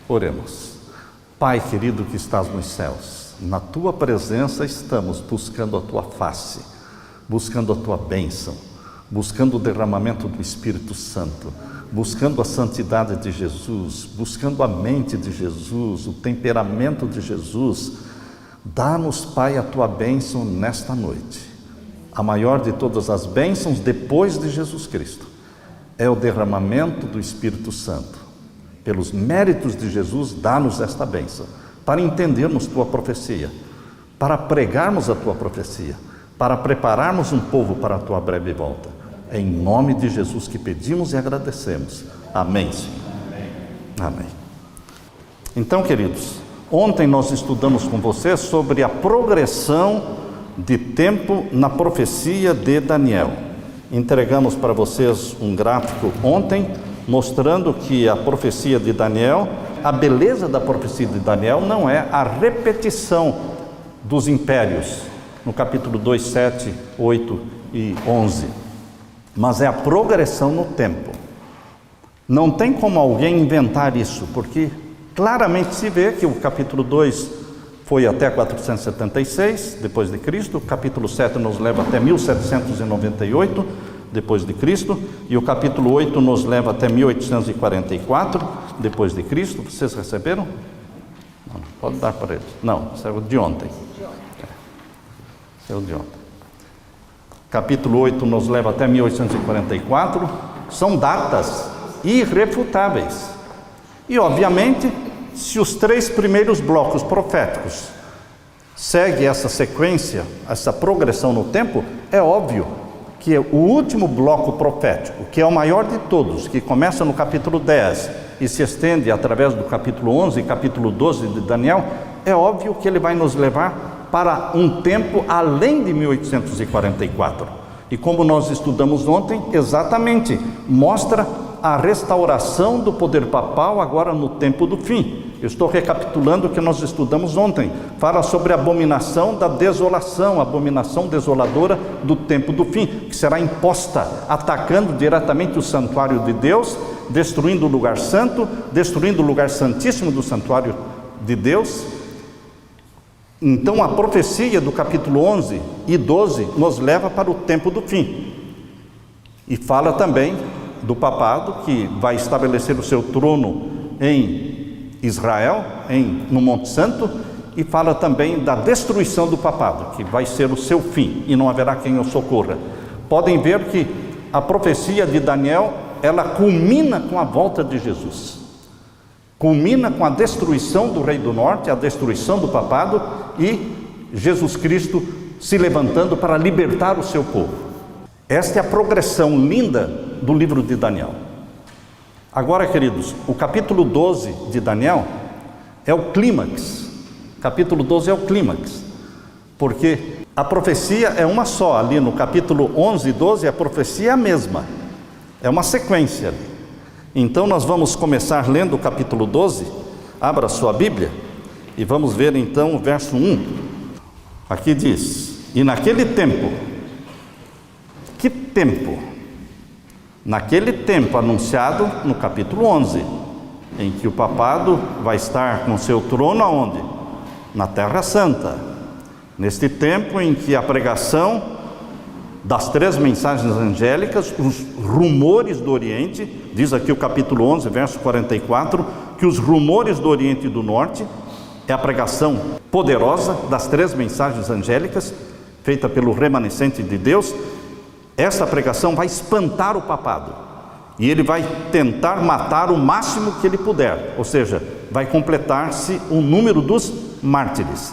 Oremos. Pai querido que estás nos céus, na Tua presença estamos buscando a Tua face, buscando a Tua bênção, buscando o derramamento do Espírito Santo, buscando a santidade de Jesus, buscando a mente de Jesus, o temperamento de Jesus. Dá-nos, Pai, a Tua bênção nesta noite. A maior de todas as bênçãos depois de Jesus Cristo é o derramamento do Espírito Santo. Pelos méritos de Jesus, dá-nos esta bênção, para entendermos Tua profecia, para pregarmos a Tua profecia, para prepararmos um povo para a Tua breve volta. É em nome de Jesus que pedimos e agradecemos. Amém, Senhor. Amém. Então, queridos, ontem nós estudamos com vocês sobre a progressão de tempo na profecia de Daniel. Entregamos para vocês um gráfico ontem, mostrando que a profecia de Daniel, a beleza da profecia de Daniel não é a repetição dos impérios, no capítulo 2, 7, 8 e 11, mas é a progressão no tempo. Não tem como alguém inventar isso, porque claramente se vê que o capítulo 2 foi até 476 depois de Cristo, o capítulo 7 nos leva até 1798 depois de Cristo, e o capítulo 8 nos leva até 1844 depois de Cristo. Vocês receberam? Não, pode dar para eles. Não, isso é o de ontem. Isso é o de ontem. Capítulo 8 nos leva até 1844. São datas irrefutáveis. E, obviamente, se os 3 primeiros blocos proféticos seguem essa sequência, essa progressão no tempo, é óbvio que o último bloco profético, que é o maior de todos, que começa no capítulo 10 e se estende através do capítulo 11 e capítulo 12 de Daniel, é óbvio que ele vai nos levar para um tempo além de 1844. E como nós estudamos ontem, exatamente, mostra a restauração do poder papal agora no tempo do fim. Eu estou recapitulando o que nós estudamos ontem. Fala sobre a abominação da desolação, a abominação desoladora do tempo do fim, que será imposta, atacando diretamente o santuário de Deus, destruindo o lugar santo, destruindo o lugar santíssimo do santuário de Deus. Então a profecia do capítulo 11 e 12 nos leva para o tempo do fim. E fala também do papado, que vai estabelecer o seu trono em Israel, no Monte Santo, e fala também da destruição do papado, que vai ser o seu fim, e não haverá quem o socorra. Podem ver que a profecia de Daniel, ela culmina com a volta de Jesus, culmina com a destruição do rei do norte, a destruição do papado, e Jesus Cristo se levantando para libertar o seu povo. Esta é a progressão linda do livro de Daniel. Agora, queridos, o capítulo 12 de Daniel é o clímax. Capítulo 12 é o clímax, porque a profecia é uma só. Ali no capítulo 11 e 12, a profecia é a mesma, é uma sequência ali. Então nós vamos começar lendo o capítulo 12. Abra a sua Bíblia e vamos ver então o verso 1. Aqui diz: e naquele tempo. Que tempo? Naquele tempo anunciado no capítulo 11, em que o papado vai estar com seu trono aonde? Na Terra Santa. Neste tempo em que a pregação das 3 mensagens angélicas, os rumores do Oriente, diz aqui o capítulo 11, verso 44, que os rumores do Oriente e do Norte é a pregação poderosa das 3 mensagens angélicas, feita pelo remanescente de Deus. Essa pregação vai espantar o papado, e ele vai tentar matar o máximo que ele puder, ou seja, vai completar-se o número dos mártires.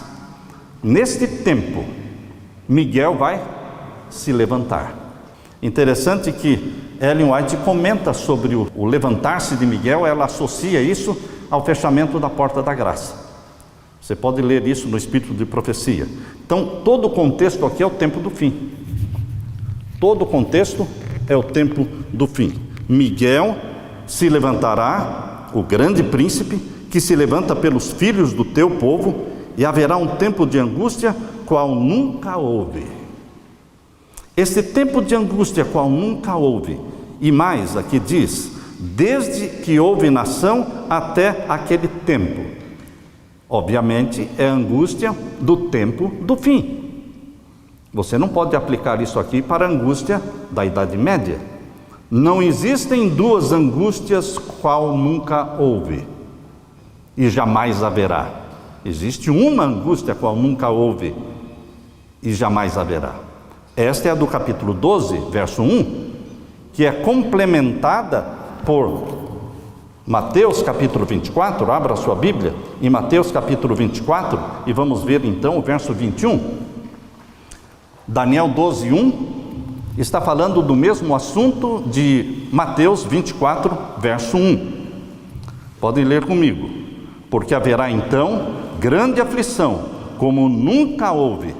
Neste tempo, Miguel vai se levantar. Interessante que Ellen White comenta sobre o levantar-se de Miguel. Ela associa isso ao fechamento da porta da graça. Você pode ler isso no Espírito de Profecia. Então, todo o contexto aqui é o tempo do fim. Todo o contexto é o tempo do fim. Miguel se levantará, o grande príncipe, que se levanta pelos filhos do teu povo, e haverá um tempo de angústia qual nunca houve. Este tempo de angústia qual nunca houve, e mais, aqui diz, desde que houve nação até aquele tempo. Obviamente, é a angústia do tempo do fim. Você não pode aplicar isso aqui para a angústia da Idade Média. Não existem duas angústias qual nunca houve e jamais haverá. Existe uma angústia qual nunca houve e jamais haverá. Esta é a do capítulo 12, verso 1, que é complementada por Mateus capítulo 24, abra a sua Bíblia, em Mateus capítulo 24, e vamos ver então o verso 21. Daniel 12, 1, está falando do mesmo assunto de Mateus 24, verso 1. Podem ler comigo. Porque haverá então grande aflição, como nunca houve,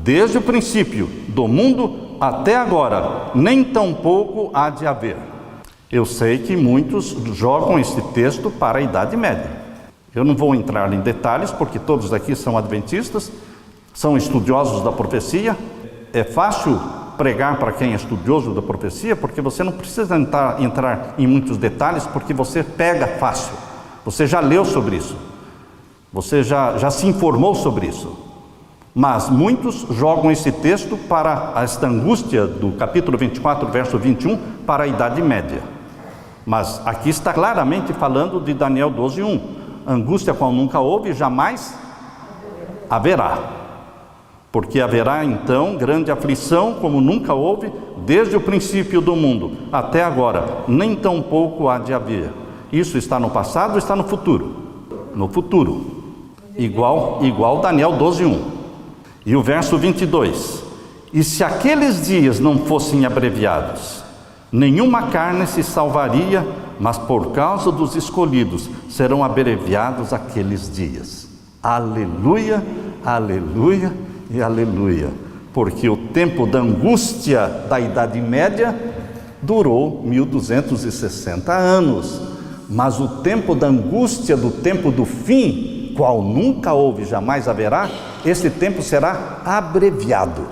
desde o princípio do mundo até agora, nem tampouco há de haver. Eu sei que muitos jogam este texto para a Idade Média. Eu não vou entrar em detalhes, porque todos aqui são adventistas, são estudiosos da profecia. É fácil pregar para quem é estudioso da profecia, porque você não precisa entrar em muitos detalhes, porque você pega fácil. Você já leu sobre isso, você já se informou sobre isso. Mas muitos jogam esse texto para esta angústia do capítulo 24, verso 21, para a Idade Média. Mas aqui está claramente falando de Daniel 12, 1. Angústia qual nunca houve, jamais haverá. Porque haverá então grande aflição, como nunca houve, desde o princípio do mundo até agora, nem tampouco há de haver. Isso está no passado ou está no futuro? No futuro. Igual Daniel 12, 1. E o verso 22. E se aqueles dias não fossem abreviados, nenhuma carne se salvaria, mas por causa dos escolhidos serão abreviados aqueles dias. Aleluia, aleluia e aleluia. Porque o tempo da angústia da Idade Média durou 1260 anos. Mas o tempo da angústia do tempo do fim, qual nunca houve, jamais haverá, esse tempo será abreviado.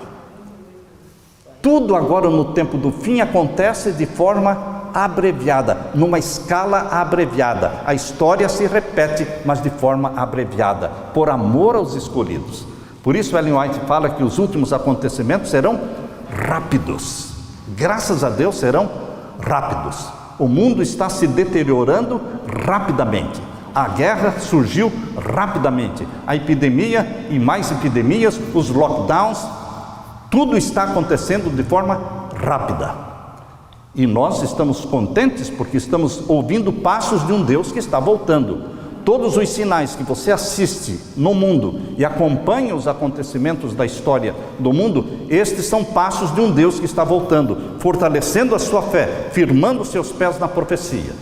Tudo agora no tempo do fim acontece de forma abreviada, numa escala abreviada. A história se repete, mas de forma abreviada, por amor aos escolhidos. Por isso Ellen White fala que os últimos acontecimentos serão rápidos. Graças a Deus serão rápidos. O mundo está se deteriorando rapidamente. A guerra surgiu rapidamente. A epidemia e mais epidemias, os lockdowns, tudo está acontecendo de forma rápida. E nós estamos contentes porque estamos ouvindo passos de um Deus que está voltando. Todos os sinais que você assiste no mundo e acompanha os acontecimentos da história do mundo, estes são passos de um Deus que está voltando, fortalecendo a sua fé, firmando seus pés na profecia.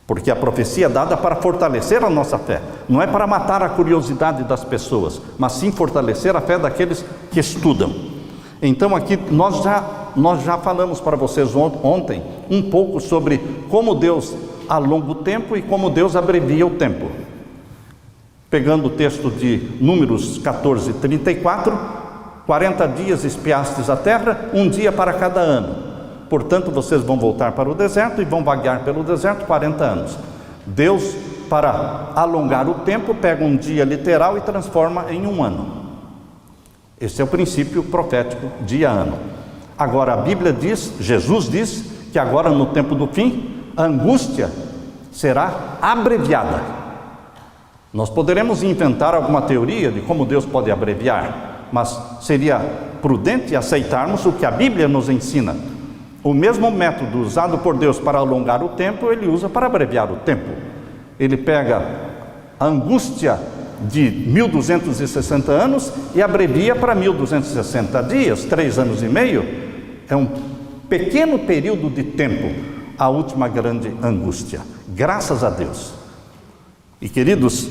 Porque a profecia é dada para fortalecer a nossa fé, não é para matar a curiosidade das pessoas, mas sim fortalecer a fé daqueles que estudam. Então aqui nós já falamos para vocês ontem um pouco sobre como Deus alonga o tempo e como Deus abrevia o tempo. Pegando o texto de Números 14, 34, 40 dias espiastes a terra, um dia para cada ano. Portanto, vocês vão voltar para o deserto e vão vaguear pelo deserto 40 anos. Deus, para alongar o tempo, pega um dia literal e transforma em um ano. Esse é o princípio profético, dia-ano. Agora a Bíblia diz, Jesus diz, que agora no tempo do fim, a angústia será abreviada. Nós poderemos inventar alguma teoria de como Deus pode abreviar, mas seria prudente aceitarmos o que a Bíblia nos ensina. O mesmo método usado por Deus para alongar o tempo, Ele usa para abreviar o tempo. Ele pega a angústia de 1260 anos e abrevia para 1260 dias, 3 anos e meio. É um pequeno período de tempo, a última grande angústia. Graças a Deus. E queridos,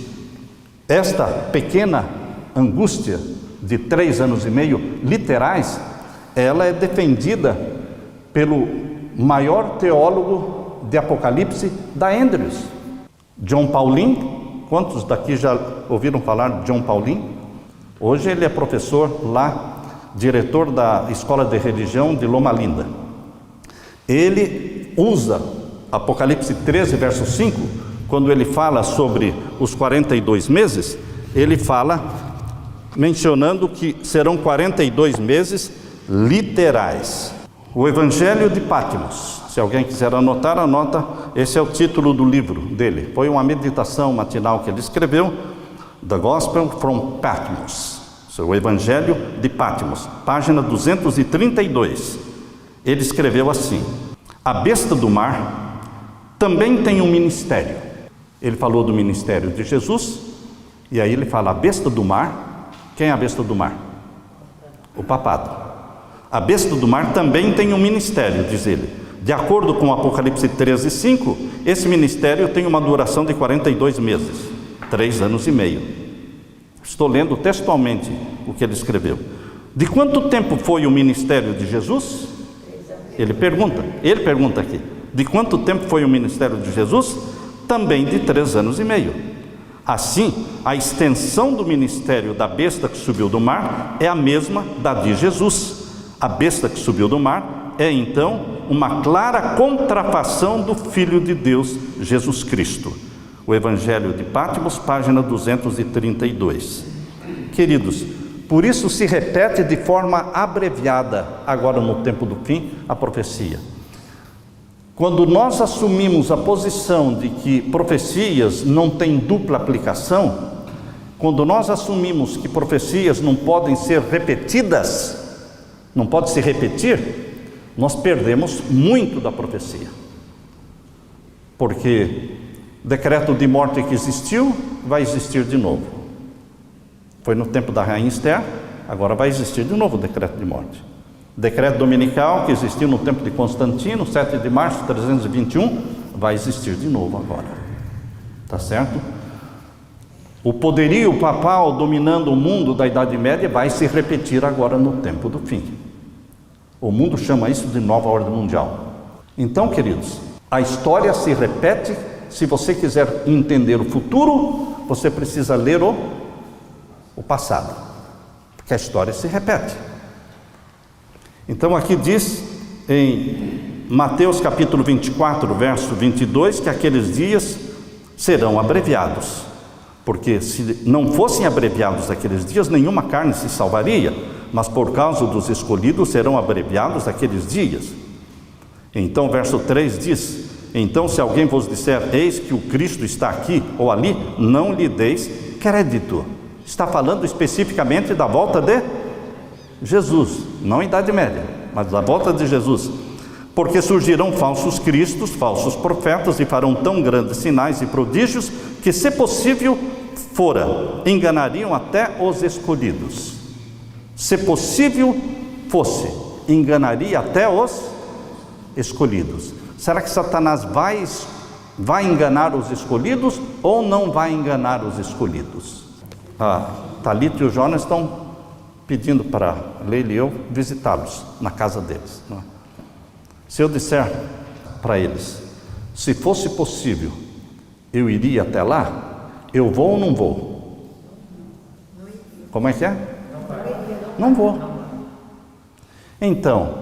esta pequena angústia de 3 anos e meio literais, ela é defendida pelo maior teólogo de Apocalipse da Andrews, John Paulin. Quantos daqui já ouviram falar de John Paulin? Hoje ele é professor lá, diretor da Escola de Religião de Loma Linda. Ele usa Apocalipse 13, verso 5, quando ele fala sobre os 42 meses, ele fala mencionando que serão 42 meses literais. O Evangelho de Patmos, se alguém quiser anotar, anota, esse é o título do livro dele. Foi uma meditação matinal que ele escreveu, The Gospel from Patmos, o Evangelho de Patmos, página 232. Ele escreveu assim: a besta do mar também tem um ministério. Ele falou do ministério de Jesus, e aí ele fala, a besta do mar. Quem é a besta do mar? O papado. A besta do mar também tem um ministério, diz ele. De acordo com Apocalipse 13, 5, esse ministério tem uma duração de 42 meses, 3 anos e meio. Estou lendo textualmente o que ele escreveu. De quanto tempo foi o ministério de Jesus? Ele pergunta aqui. De quanto tempo foi o ministério de Jesus? Também de 3 anos e meio. Assim, a extensão do ministério da besta que subiu do mar é a mesma da de Jesus. A besta que subiu do mar é, então, uma clara contrafação do Filho de Deus, Jesus Cristo. O Evangelho de Patmos, página 232. Queridos, por isso se repete de forma abreviada, agora no tempo do fim, a profecia. Quando nós assumimos a posição de que profecias não têm dupla aplicação, quando nós assumimos que profecias não podem ser repetidas, não pode se repetir, nós perdemos muito da profecia. Porque decreto de morte que existiu, vai existir de novo. Foi no tempo da rainha Esther, agora vai existir de novo o decreto de morte. Decreto dominical que existiu no tempo de Constantino, 7 de março de 321, vai existir de novo agora. Tá certo? O poderio papal dominando o mundo da Idade Média vai se repetir agora no tempo do fim. O mundo chama isso de nova ordem mundial. Então, queridos, a história se repete. Se você quiser entender o futuro, você precisa ler o passado, porque a história se repete. Então aqui diz em Mateus capítulo 24, verso 22, que aqueles dias serão abreviados, porque se não fossem abreviados aqueles dias, nenhuma carne se salvaria, mas por causa dos escolhidos serão abreviados aqueles dias. Então verso 3 diz: então se alguém vos disser, eis que o Cristo está aqui ou ali, não lhe deis crédito. Está falando especificamente da volta de Jesus, não Idade Média, mas da volta de Jesus. Porque surgirão falsos cristos, falsos profetas, e farão tão grandes sinais e prodígios, que se possível fora, enganariam até os escolhidos. Se possível fosse, enganaria até os escolhidos. Será que Satanás vai enganar os escolhidos ou não vai enganar os escolhidos? Thalita e o Jonas estão pedindo para Leila e eu visitá-los na casa deles. Não é? Se eu disser para eles, se fosse possível, eu iria até lá, eu vou ou não vou? Como é que é? Não vou. Então,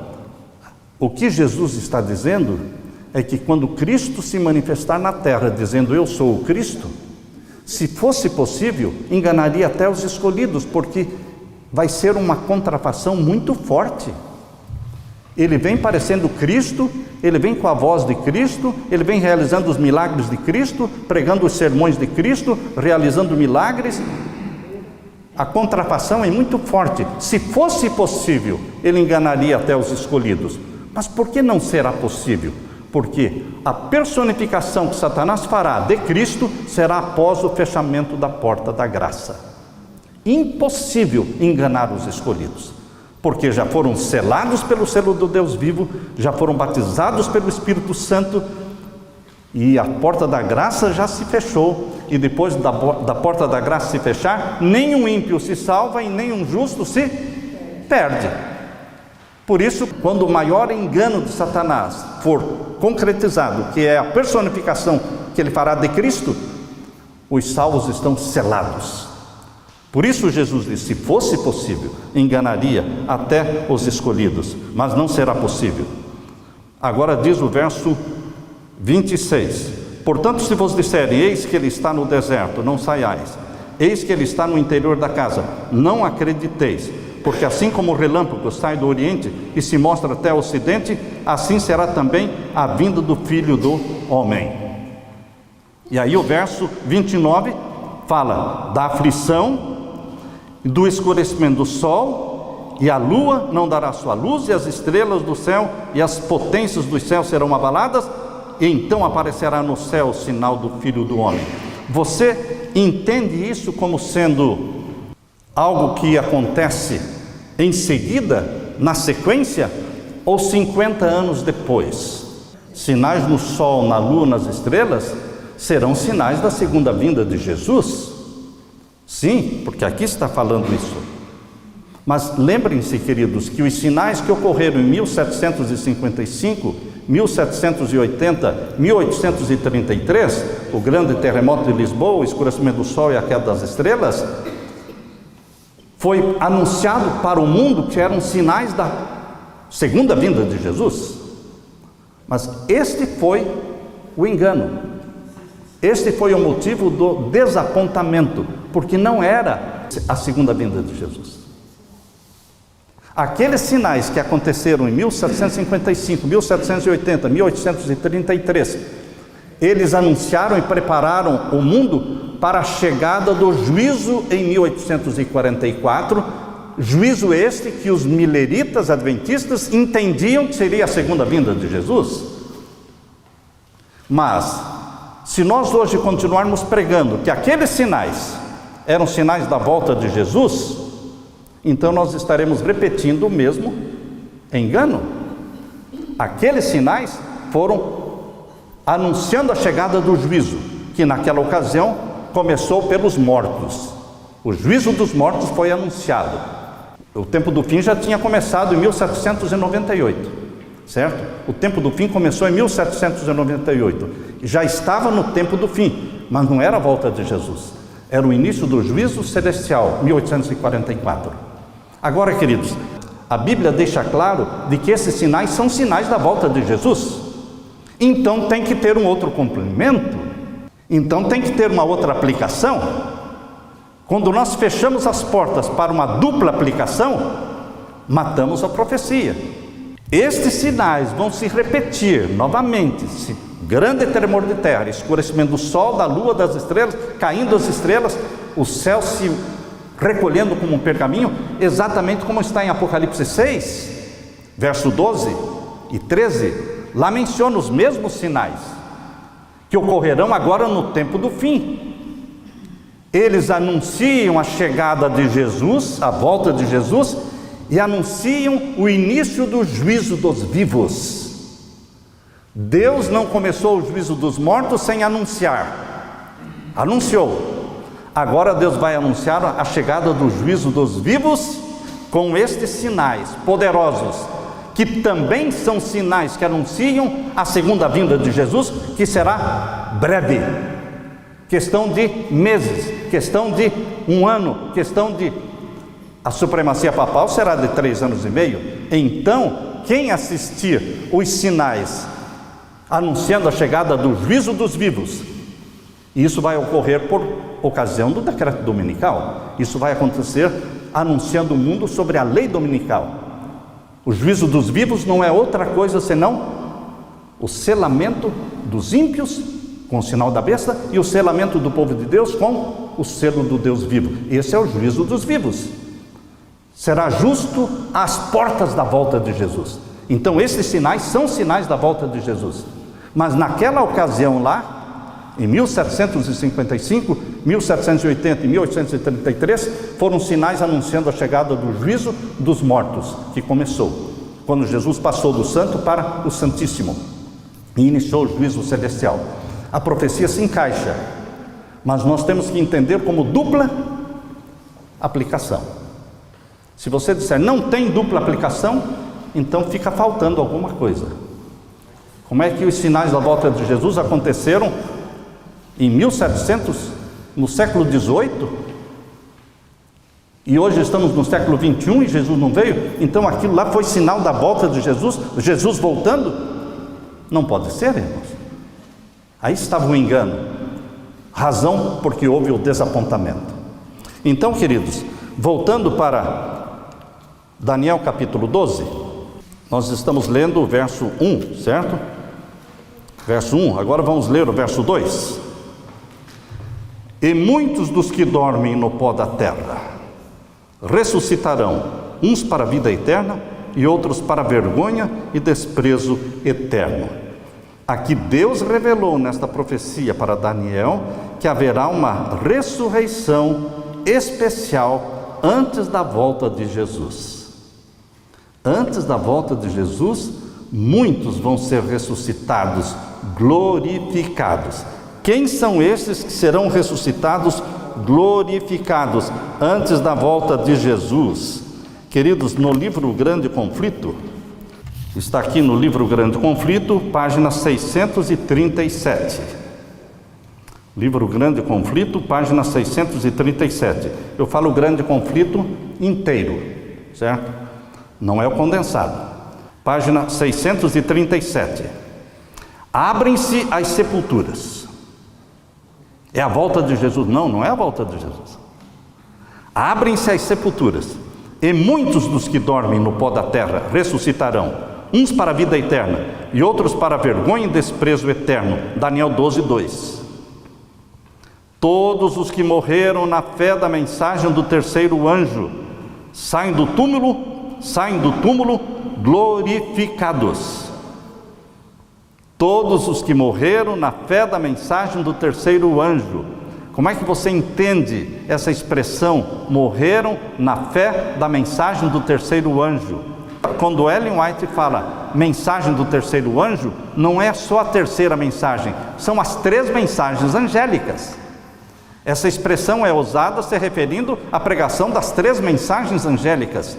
o que Jesus está dizendo é que quando Cristo se manifestar na terra, dizendo eu sou o Cristo, se fosse possível, enganaria até os escolhidos, porque vai ser uma contrafação muito forte. Ele vem parecendo Cristo, ele vem com a voz de Cristo, ele vem realizando os milagres de Cristo, pregando os sermões de Cristo, realizando milagres. A contrafação é muito forte. Se fosse possível, ele enganaria até os escolhidos. Mas por que não será possível? Porque a personificação que Satanás fará de Cristo será após o fechamento da porta da graça. Impossível enganar os escolhidos, porque já foram selados pelo selo do Deus vivo, já foram batizados pelo Espírito Santo, e a porta da graça já se fechou. E depois da porta da graça se fechar, nenhum ímpio se salva e nenhum justo se perde. Por isso, quando o maior engano de Satanás for concretizado, que é a personificação que ele fará de Cristo, os salvos estão selados. Por isso Jesus disse, se fosse possível, enganaria até os escolhidos, mas não será possível. Agora diz o verso 26. Portanto, se vos disserem, eis que ele está no deserto, não saiais. Eis que ele está no interior da casa, não acrediteis. Porque assim como o relâmpago sai do oriente e se mostra até o ocidente, assim será também a vinda do Filho do Homem. E aí o verso 29 fala da aflição, do escurecimento do sol, e a lua não dará sua luz, e as estrelas do céu e as potências dos céus serão abaladas, e então aparecerá no céu o sinal do Filho do Homem. Você entende isso como sendo algo que acontece em seguida, na sequência, ou 50 anos depois? Sinais no sol, na lua, nas estrelas serão sinais da segunda vinda de Jesus. Sim, porque aqui está falando isso. Mas lembrem-se, queridos, que os sinais que ocorreram em 1755, 1780, 1833, o grande terremoto de Lisboa, o escurecimento do sol e a queda das estrelas, foi anunciado para o mundo que eram sinais da segunda vinda de Jesus. Mas este foi o engano, este foi o motivo do desapontamento, porque não era a segunda vinda de Jesus. Aqueles sinais que aconteceram em 1755, 1780, 1833, eles anunciaram e prepararam o mundo para a chegada do juízo em 1844, juízo este que os mileritas adventistas entendiam que seria a segunda vinda de Jesus. Mas, se nós hoje continuarmos pregando que aqueles sinais eram sinais da volta de Jesus, então nós estaremos repetindo o mesmo engano. Aqueles sinais foram anunciando a chegada do juízo, que naquela ocasião começou pelos mortos. O juízo dos mortos foi anunciado. O tempo do fim já tinha começado em 1798, certo? O tempo do fim começou em 1798. Já estava no tempo do fim, mas não era a volta de Jesus. Era o início do juízo celestial, 1844. Agora, queridos, a Bíblia deixa claro de que esses sinais são sinais da volta de Jesus. Então tem que ter um outro complemento. Então tem que ter uma outra aplicação. Quando nós fechamos as portas para uma dupla aplicação, matamos a profecia. Estes sinais vão se repetir novamente. Grande tremor de terra, escurecimento do sol, da lua, das estrelas, caindo as estrelas, o céu se recolhendo como um pergaminho, exatamente como está em Apocalipse 6, verso 12 e 13, lá menciona os mesmos sinais, que ocorrerão agora no tempo do fim. Eles anunciam a chegada de Jesus, a volta de Jesus, e anunciam o início do juízo dos vivos. Deus não começou o juízo dos mortos sem anunciar. Anunciou. Agora Deus vai anunciar a chegada do juízo dos vivos com estes sinais poderosos, que também são sinais que anunciam a segunda vinda de Jesus, que será breve, questão de meses, questão de um ano, questão de... A supremacia papal será de 3 anos e meio. Então, quem assistir os sinais anunciando a chegada do juízo dos vivos, isso vai ocorrer por ocasião do decreto dominical. Isso vai acontecer anunciando o mundo sobre a lei dominical. O juízo dos vivos não é outra coisa senão o selamento dos ímpios com o sinal da besta e o selamento do povo de Deus com o selo do Deus vivo. Esse é o juízo dos vivos. Será justo às portas da volta de Jesus. Então esses sinais são sinais da volta de Jesus. Mas naquela ocasião lá, em 1755, 1780 e 1833, foram sinais anunciando a chegada do juízo dos mortos, que começou quando Jesus passou do santo para o santíssimo e iniciou o juízo celestial. A profecia se encaixa, mas nós temos que entender como dupla aplicação. Se você disser não tem dupla aplicação, então fica faltando alguma coisa. Como é que os sinais da volta de Jesus aconteceram em 1700, no século 18, e hoje estamos no século 21 e Jesus não veio? Então aquilo lá foi sinal da volta de Jesus, Jesus voltando? Não pode ser, irmãos. Aí estava o engano, razão porque houve o desapontamento. Então, queridos, voltando para Daniel capítulo 12, nós estamos lendo o verso 1, certo? Verso 1, agora vamos ler o verso 2. E muitos dos que dormem no pó da terra ressuscitarão, uns para a vida eterna e outros para vergonha e desprezo eterno. Aqui Deus revelou nesta profecia para Daniel que haverá uma ressurreição especial antes da volta de Jesus. Antes da volta de Jesus, muitos vão ser ressuscitados, glorificados. Quem são esses que serão ressuscitados, glorificados antes da volta de Jesus? Queridos, no livro Grande Conflito, está aqui no livro Grande Conflito, página 637. Livro Grande Conflito, página 637. Eu falo Grande Conflito inteiro, certo? Não é o condensado. Página 637. Abrem-se as sepulturas. É a volta de Jesus? Não, não é a volta de Jesus. Abrem-se as sepulturas, e muitos dos que dormem no pó da terra ressuscitarão, uns para a vida eterna e outros para vergonha e desprezo eterno. Daniel 12, 2. Todos os que morreram na fé da mensagem do terceiro anjo saem do túmulo glorificados. Todos os que morreram na fé da mensagem do terceiro anjo. Como é que você entende essa expressão, morreram na fé da mensagem do terceiro anjo? Quando Ellen White fala mensagem do terceiro anjo, não é só a terceira mensagem, são as 3 mensagens angélicas. Essa expressão é usada se referindo à pregação das 3 mensagens angélicas.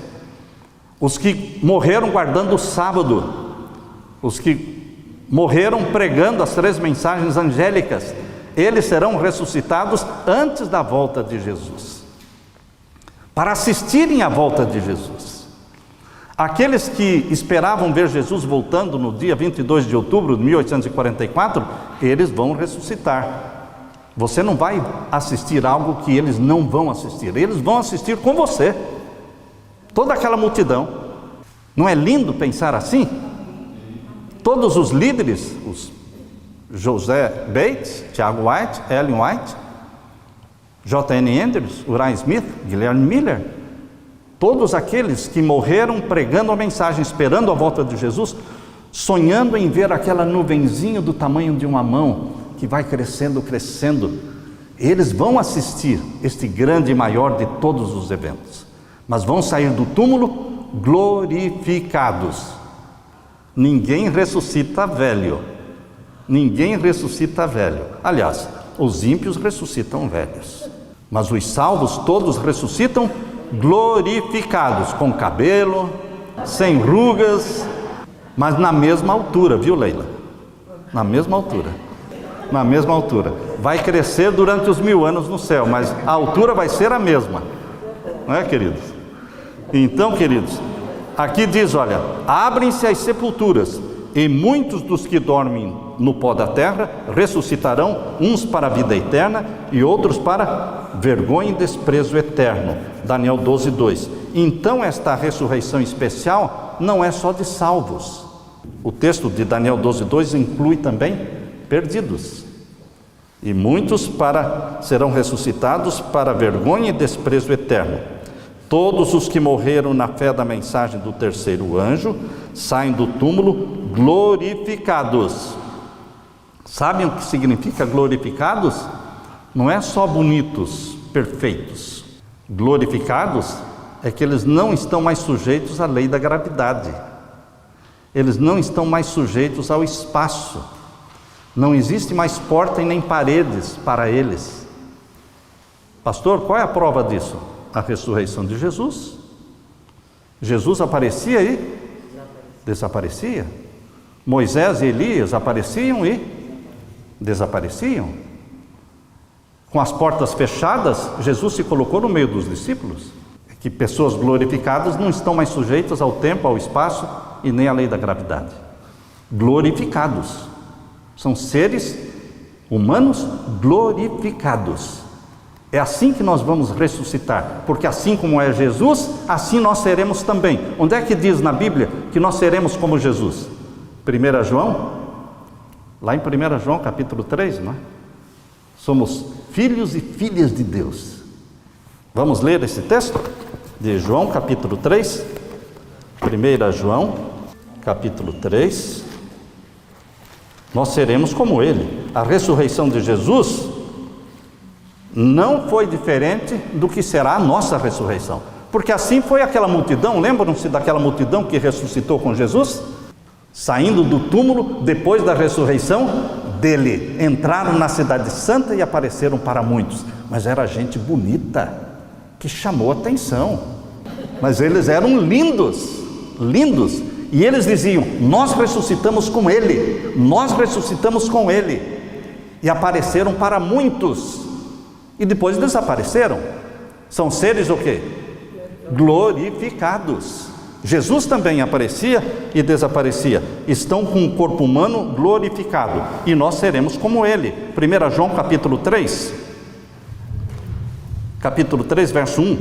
Os que morreram guardando o sábado, os que morreram pregando as 3 mensagens angélicas, eles serão ressuscitados antes da volta de Jesus, para assistirem à volta de Jesus. Aqueles que esperavam ver Jesus voltando no dia 22 de outubro de 1844, eles vão ressuscitar. Você não vai assistir algo que eles não vão assistir, eles vão assistir com você, toda aquela multidão. Não é lindo pensar assim? Todos os líderes, os José Bates, Tiago White, Ellen White, J.N. Andrews, Uriah Smith, Guilherme Miller, todos aqueles que morreram pregando a mensagem, esperando a volta de Jesus, sonhando em ver aquela nuvenzinha do tamanho de uma mão, que vai crescendo, crescendo, eles vão assistir este grande e maior de todos os eventos, mas vão sair do túmulo glorificados. Ninguém ressuscita velho. Ninguém ressuscita velho. Aliás, os ímpios ressuscitam velhos, mas os salvos todos ressuscitam glorificados, com cabelo, sem rugas, mas na mesma altura, viu, Leila? Na mesma altura. Na mesma altura. Vai crescer durante os 1000 anos no céu, mas a altura vai ser a mesma. Não é, queridos? Então, queridos, aqui diz, olha, abrem-se as sepulturas, e muitos dos que dormem no pó da terra ressuscitarão, uns para a vida eterna e outros para vergonha e desprezo eterno. Daniel 12, 2. Então esta ressurreição especial não é só de salvos. O texto de Daniel 12, 2 inclui também perdidos. E muitos serão ressuscitados para vergonha e desprezo eterno. Todos os que morreram na fé da mensagem do terceiro anjo saem do túmulo glorificados. Sabem o que significa glorificados? Não é só bonitos, perfeitos. Glorificados é que eles não estão mais sujeitos à lei da gravidade. Eles não estão mais sujeitos ao espaço. Não existe mais porta e nem paredes para eles. Pastor, qual é a prova disso? A ressurreição de Jesus. Jesus aparecia e desaparecia. Moisés e Elias apareciam e desapareciam. Com as portas fechadas, Jesus se colocou no meio dos discípulos. Que pessoas glorificadas não estão mais sujeitas ao tempo, ao espaço e nem à lei da gravidade. Glorificados. São seres humanos glorificados. É assim que nós vamos ressuscitar, porque assim como é Jesus, assim nós seremos também. Onde é que diz na Bíblia que nós seremos como Jesus? 1 João? Lá em 1 João capítulo 3, não é? Somos filhos e filhas de Deus. Vamos ler esse texto? De João capítulo 3. 1 João capítulo 3. Nós seremos como Ele. A ressurreição de Jesus não foi diferente do que será a nossa ressurreição, porque assim foi aquela multidão. Lembram-se daquela multidão que ressuscitou com Jesus? Saindo do túmulo depois da ressurreição dele, entraram na cidade santa e apareceram para muitos, mas era gente bonita, que chamou atenção, mas eles eram lindos, lindos, e eles diziam: nós ressuscitamos com ele, nós ressuscitamos com ele, e apareceram para muitos, e depois desapareceram. São seres o quê? Glorificados. Jesus também aparecia e desaparecia. Estão com um corpo humano glorificado, e nós seremos como ele. 1 João capítulo 3, verso 1.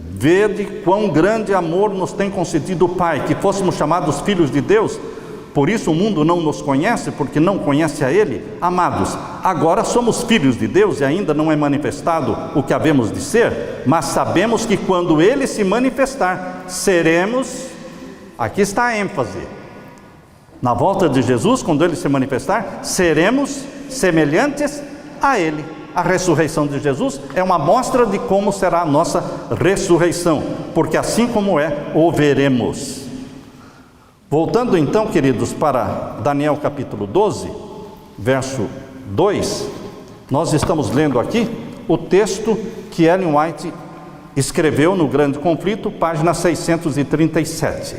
Vede quão grande amor nos tem concedido o Pai, que fôssemos chamados filhos de Deus. Por isso o mundo não nos conhece, porque não conhece a Ele. Amados, agora somos filhos de Deus e ainda não é manifestado o que havemos de ser, mas sabemos que quando Ele se manifestar, seremos, aqui está a ênfase, na volta de Jesus, quando Ele se manifestar, seremos semelhantes a Ele. A ressurreição de Jesus é uma mostra de como será a nossa ressurreição, porque assim como é, o veremos. Voltando então, queridos, para Daniel capítulo 12, verso 2, nós estamos lendo aqui o texto que Ellen White escreveu no Grande Conflito, página 637.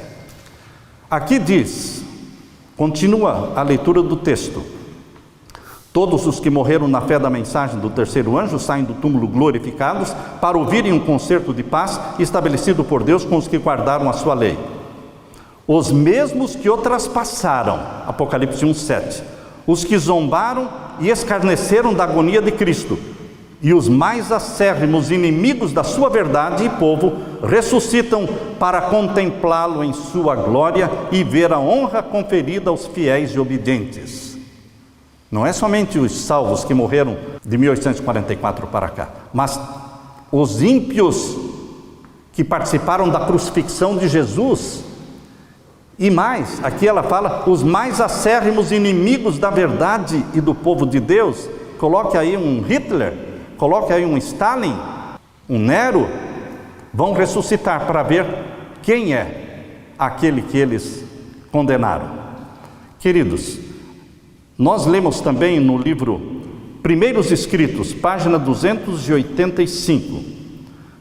Aqui diz, continua a leitura do texto: todos os que morreram na fé da mensagem do terceiro anjo saem do túmulo glorificados para ouvirem um concerto de paz estabelecido por Deus com os que guardaram a sua lei. Os mesmos que o traspassaram, Apocalipse 1:7, os que zombaram e escarneceram da agonia de Cristo, e os mais acérrimos inimigos da sua verdade e povo, ressuscitam para contemplá-lo em sua glória e ver a honra conferida aos fiéis e obedientes. Não é somente os salvos que morreram de 1844 para cá, mas os ímpios que participaram da crucifixão de Jesus. E mais, aqui ela fala, os mais acérrimos inimigos da verdade e do povo de Deus. Coloque aí um Hitler, coloque aí um Stalin, um Nero, vão ressuscitar para ver quem é aquele que eles condenaram. Queridos, nós lemos também no livro Primeiros Escritos, página 285.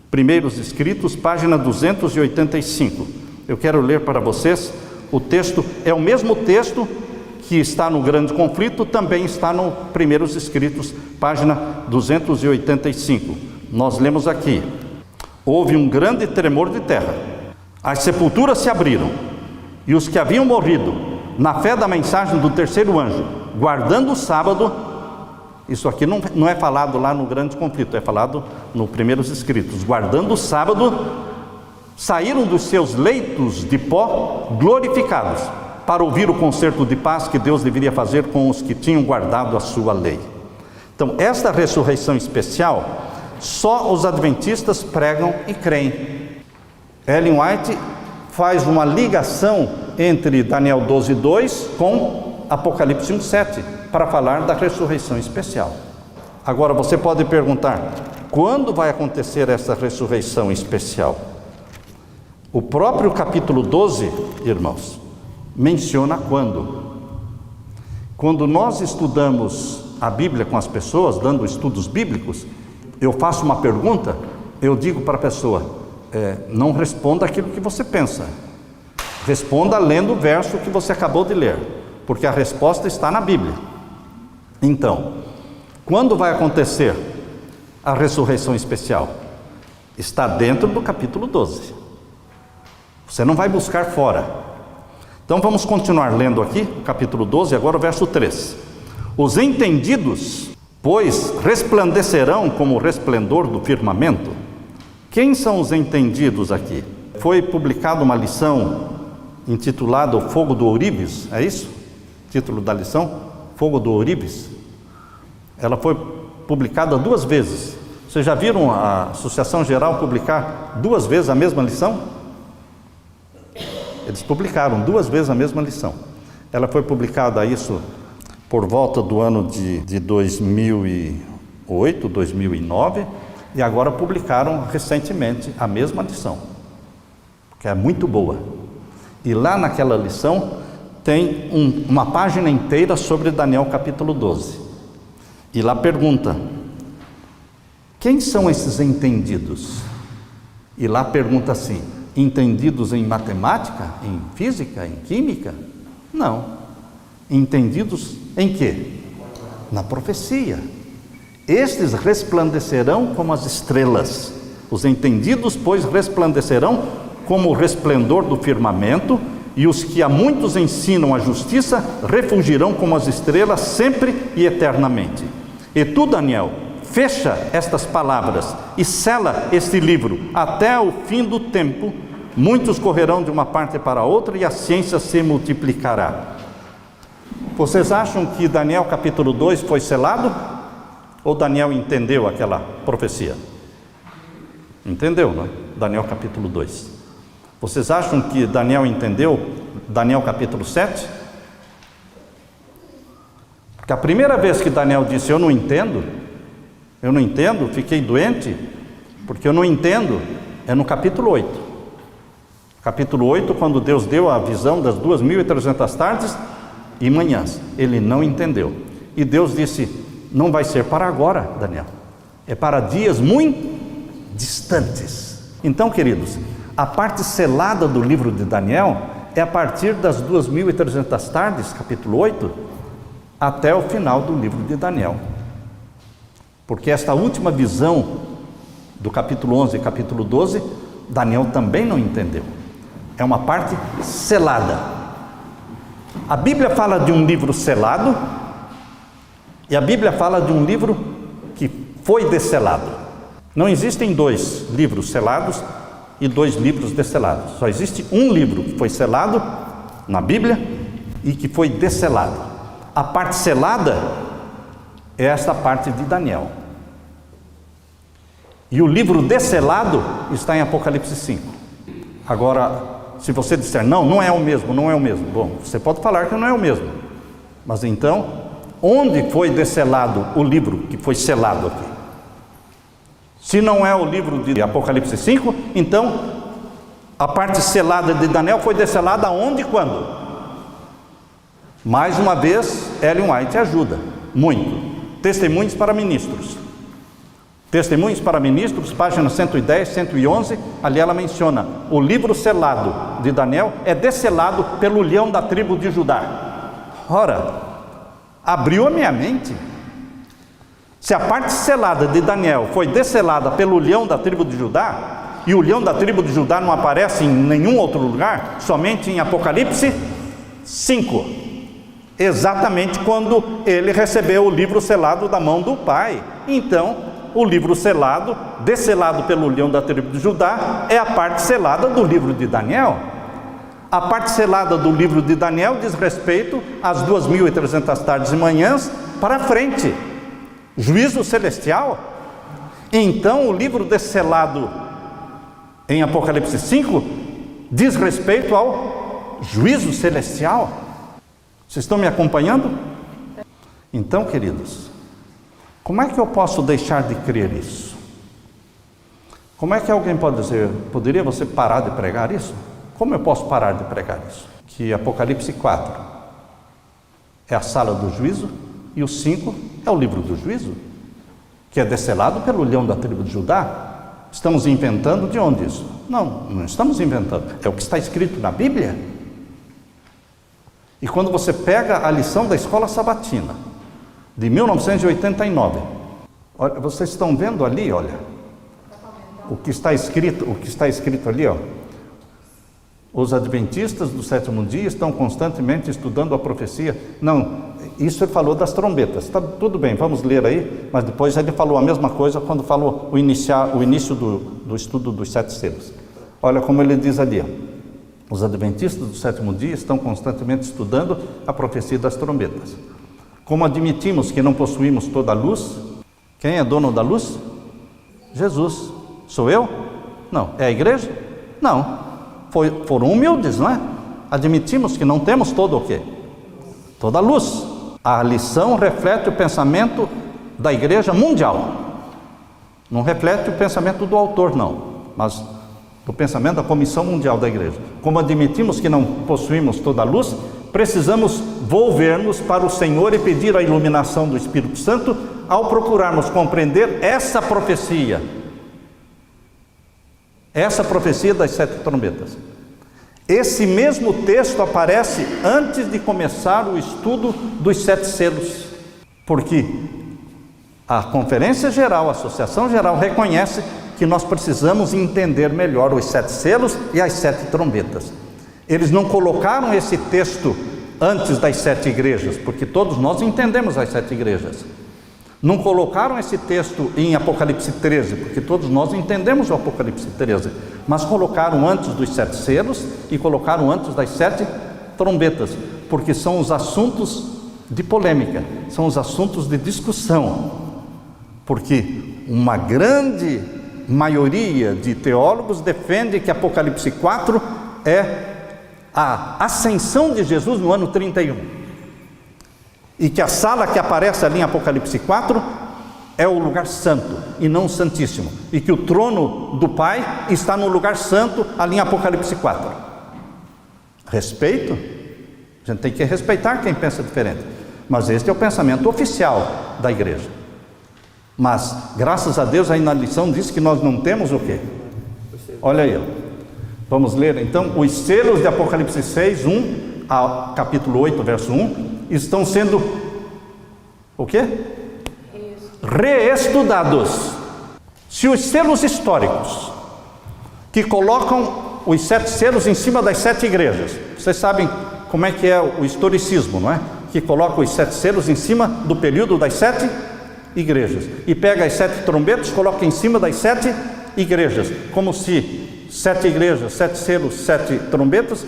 Primeiros Escritos, página 285. Eu quero ler para vocês. O texto é o mesmo texto que está no Grande Conflito, também está no Primeiros Escritos, página 285. Nós lemos aqui: houve um grande tremor de terra, as sepulturas se abriram, e os que haviam morrido na fé da mensagem do terceiro anjo, guardando o sábado, isso aqui não é falado lá no Grande Conflito, é falado no Primeiros Escritos, guardando o sábado, saíram dos seus leitos de pó glorificados, para ouvir o concerto de paz que Deus deveria fazer com os que tinham guardado a sua lei. Então, esta ressurreição especial, só os adventistas pregam e creem. Ellen White faz uma ligação entre Daniel 12:2 com Apocalipse 1:7, para falar da ressurreição especial. Agora você pode perguntar, quando vai acontecer essa ressurreição especial? O próprio capítulo 12, irmãos, menciona quando. Quando nós estudamos a Bíblia com as pessoas, dando estudos bíblicos, eu faço uma pergunta, eu digo para a pessoa, não responda aquilo que você pensa, responda lendo o verso que você acabou de ler, porque a resposta está na Bíblia. Então, quando vai acontecer a ressurreição especial? Está dentro do capítulo 12. Você não vai buscar fora. Então vamos continuar lendo aqui, capítulo 12, agora o verso 3. Os entendidos, pois, resplandecerão como o resplendor do firmamento. Quem são os entendidos aqui? Foi publicada uma lição intitulada O Fogo do Ourives, é isso? Título da lição? Fogo do Ourives. Ela foi publicada 2 vezes. Vocês já viram a Associação Geral publicar 2 vezes a mesma lição? Eles publicaram 2 vezes a mesma lição. Ela foi publicada isso por volta do ano de 2008, 2009, e agora publicaram recentemente a mesma lição, que é muito boa. E lá naquela lição tem uma página inteira sobre Daniel capítulo 12. E lá pergunta: quem são esses entendidos? E lá pergunta assim: entendidos em matemática, em física, em química? Não. Entendidos em quê? Na profecia. Estes resplandecerão como as estrelas. Os entendidos, pois, resplandecerão como o resplendor do firmamento, e os que a muitos ensinam a justiça refulgirão como as estrelas sempre e eternamente. E tu, Daniel, fecha estas palavras e sela este livro até o fim do tempo. Muitos correrão de uma parte para outra e a ciência se multiplicará. Vocês acham que Daniel capítulo 2 foi selado? Ou Daniel entendeu aquela profecia? Entendeu, não é? Daniel capítulo 2. Vocês acham que Daniel entendeu Daniel capítulo 7? Porque a primeira vez que Daniel disse eu não entendo, fiquei doente, porque eu não entendo, é no capítulo 8. Capítulo 8, quando Deus deu a visão das 2.300 tardes e manhãs. Ele não entendeu. E Deus disse: não vai ser para agora, Daniel. É para dias muito distantes. Então, queridos, a parte selada do livro de Daniel é a partir das 2.300 tardes, capítulo 8, até o final do livro de Daniel. Porque esta última visão do capítulo 11 e capítulo 12, Daniel também não entendeu. É uma parte selada. A Bíblia fala de um livro selado, e a Bíblia fala de um livro que foi desselado. Não existem 2 livros selados e 2 livros desselados. Só existe um livro que foi selado na Bíblia e que foi desselado. A parte selada é esta parte de Daniel. E o livro desselado está em Apocalipse 5. Agora, se você disser, não é o mesmo. Bom, você pode falar que não é o mesmo. Mas então, onde foi desselado o livro que foi selado aqui? Se não é o livro de Apocalipse 5, então a parte selada de Daniel foi desselada onde e quando? Mais uma vez, Ellen White ajuda muito. Testemunhos para Ministros. Testemunhos para Ministros, página 110, 111, ali ela menciona: o livro selado de Daniel é desselado pelo leão da tribo de Judá. Ora, abriu a minha mente. Se a parte selada de Daniel foi desselada pelo leão da tribo de Judá, e o leão da tribo de Judá não aparece em nenhum outro lugar, somente em Apocalipse 5, exatamente quando ele recebeu o livro selado da mão do Pai. Então, o livro selado, desselado pelo leão da tribo de Judá, é a parte selada do livro de Daniel. A parte selada do livro de Daniel diz respeito às 2.300 tardes e manhãs para frente, juízo celestial. Então o livro desselado em Apocalipse 5 diz respeito ao juízo celestial. Vocês estão me acompanhando? Então, queridos, como é que eu posso deixar de crer isso? Como é que alguém pode dizer, poderia você parar de pregar isso? Como eu posso parar de pregar isso? Que Apocalipse 4 é a sala do juízo e o 5 é o livro do juízo, que é desselado pelo leão da tribo de Judá. Estamos inventando de onde isso? Não estamos inventando. É o que está escrito na Bíblia. E quando você pega a lição da Escola Sabatina, de 1989, olha, vocês estão vendo ali, olha, o que está escrito ali, ó. Os adventistas do sétimo dia estão constantemente estudando a profecia. Não, isso ele falou das trombetas. Tá, tudo bem, vamos ler aí, mas depois ele falou a mesma coisa quando falou o início do estudo dos 7 selos. Olha como ele diz ali, ó. Os adventistas do sétimo dia estão constantemente estudando a profecia das trombetas. Como admitimos que não possuímos toda a luz, quem é dono da luz? Jesus. Sou eu? Não. É a igreja? Não. Foram humildes, não é? Admitimos que não temos todo o quê? Toda a luz. A lição reflete o pensamento da igreja mundial. Não reflete o pensamento do autor, não, mas do pensamento da comissão mundial da igreja. Como admitimos que não possuímos toda a luz, precisamos volver-nos para o Senhor e pedir a iluminação do Espírito Santo ao procurarmos compreender essa profecia das 7 trombetas. Esse mesmo texto aparece antes de começar o estudo dos 7 selos, porque a Conferência Geral, a Associação Geral reconhece que nós precisamos entender melhor os 7 selos e as 7 trombetas. Eles não colocaram esse texto antes das 7 igrejas, porque todos nós entendemos as 7 igrejas. Não colocaram esse texto em Apocalipse 13, porque todos nós entendemos o Apocalipse 13, mas colocaram antes dos 7 selos e colocaram antes das 7 trombetas, porque são os assuntos de polêmica, são os assuntos de discussão, porque uma grande maioria de teólogos defende que Apocalipse 4 é a ascensão de Jesus no ano 31. E que a sala que aparece ali em Apocalipse 4 é o lugar santo e não o santíssimo. E que o trono do Pai está no lugar santo ali em Apocalipse 4. Respeito? A gente tem que respeitar quem pensa diferente. Mas este é o pensamento oficial da igreja. Mas, graças a Deus, aí na lição diz que nós não temos o quê? Olha aí, ó. Vamos ler então os selos de Apocalipse 6, 1 a capítulo 8, verso 1. Estão sendo o quê? Reestudados. Se os selos históricos que colocam os 7 selos em cima das 7 igrejas, vocês sabem como é que é o historicismo, não é? Que coloca os 7 selos em cima do período das 7 igrejas e pega as 7 trombetas, coloca em cima das 7 igrejas, como se 7 igrejas, 7 selos, 7 trombetas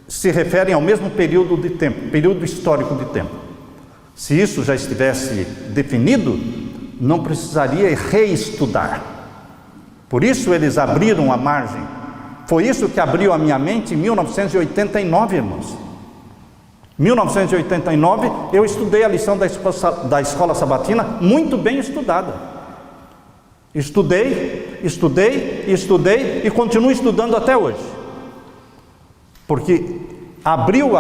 se referem ao mesmo período de tempo, período histórico de tempo. Se isso já estivesse definido, não precisaria reestudar. Por isso eles abriram a margem. Foi isso que abriu a minha mente em 1989, irmãos. 1989, eu estudei a lição da escola sabatina, muito bem estudada. Estudei e continuo estudando até hoje. Porque abriu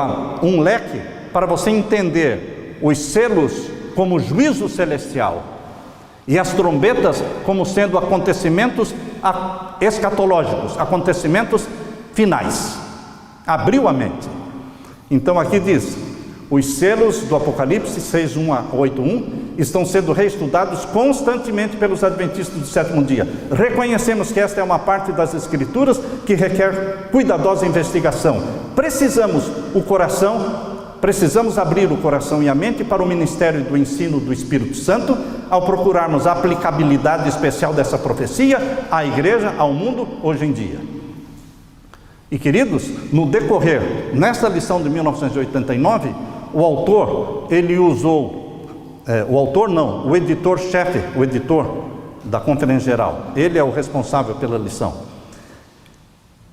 um leque para você entender os selos como juízo celestial e as trombetas como sendo acontecimentos escatológicos, acontecimentos finais. Abriu a mente. Então aqui diz, os selos do Apocalipse 6, 1 a 8, 1 estão sendo reestudados constantemente pelos adventistas do sétimo dia. Reconhecemos que esta é uma parte das Escrituras que requer cuidadosa investigação. Precisamos abrir o coração e a mente para o ministério do ensino do Espírito Santo, ao procurarmos a aplicabilidade especial dessa profecia à igreja, ao mundo, hoje em dia. E queridos, no decorrer, nesta lição de 1989, o editor-chefe, o editor da Conferência Geral, ele é o responsável pela lição.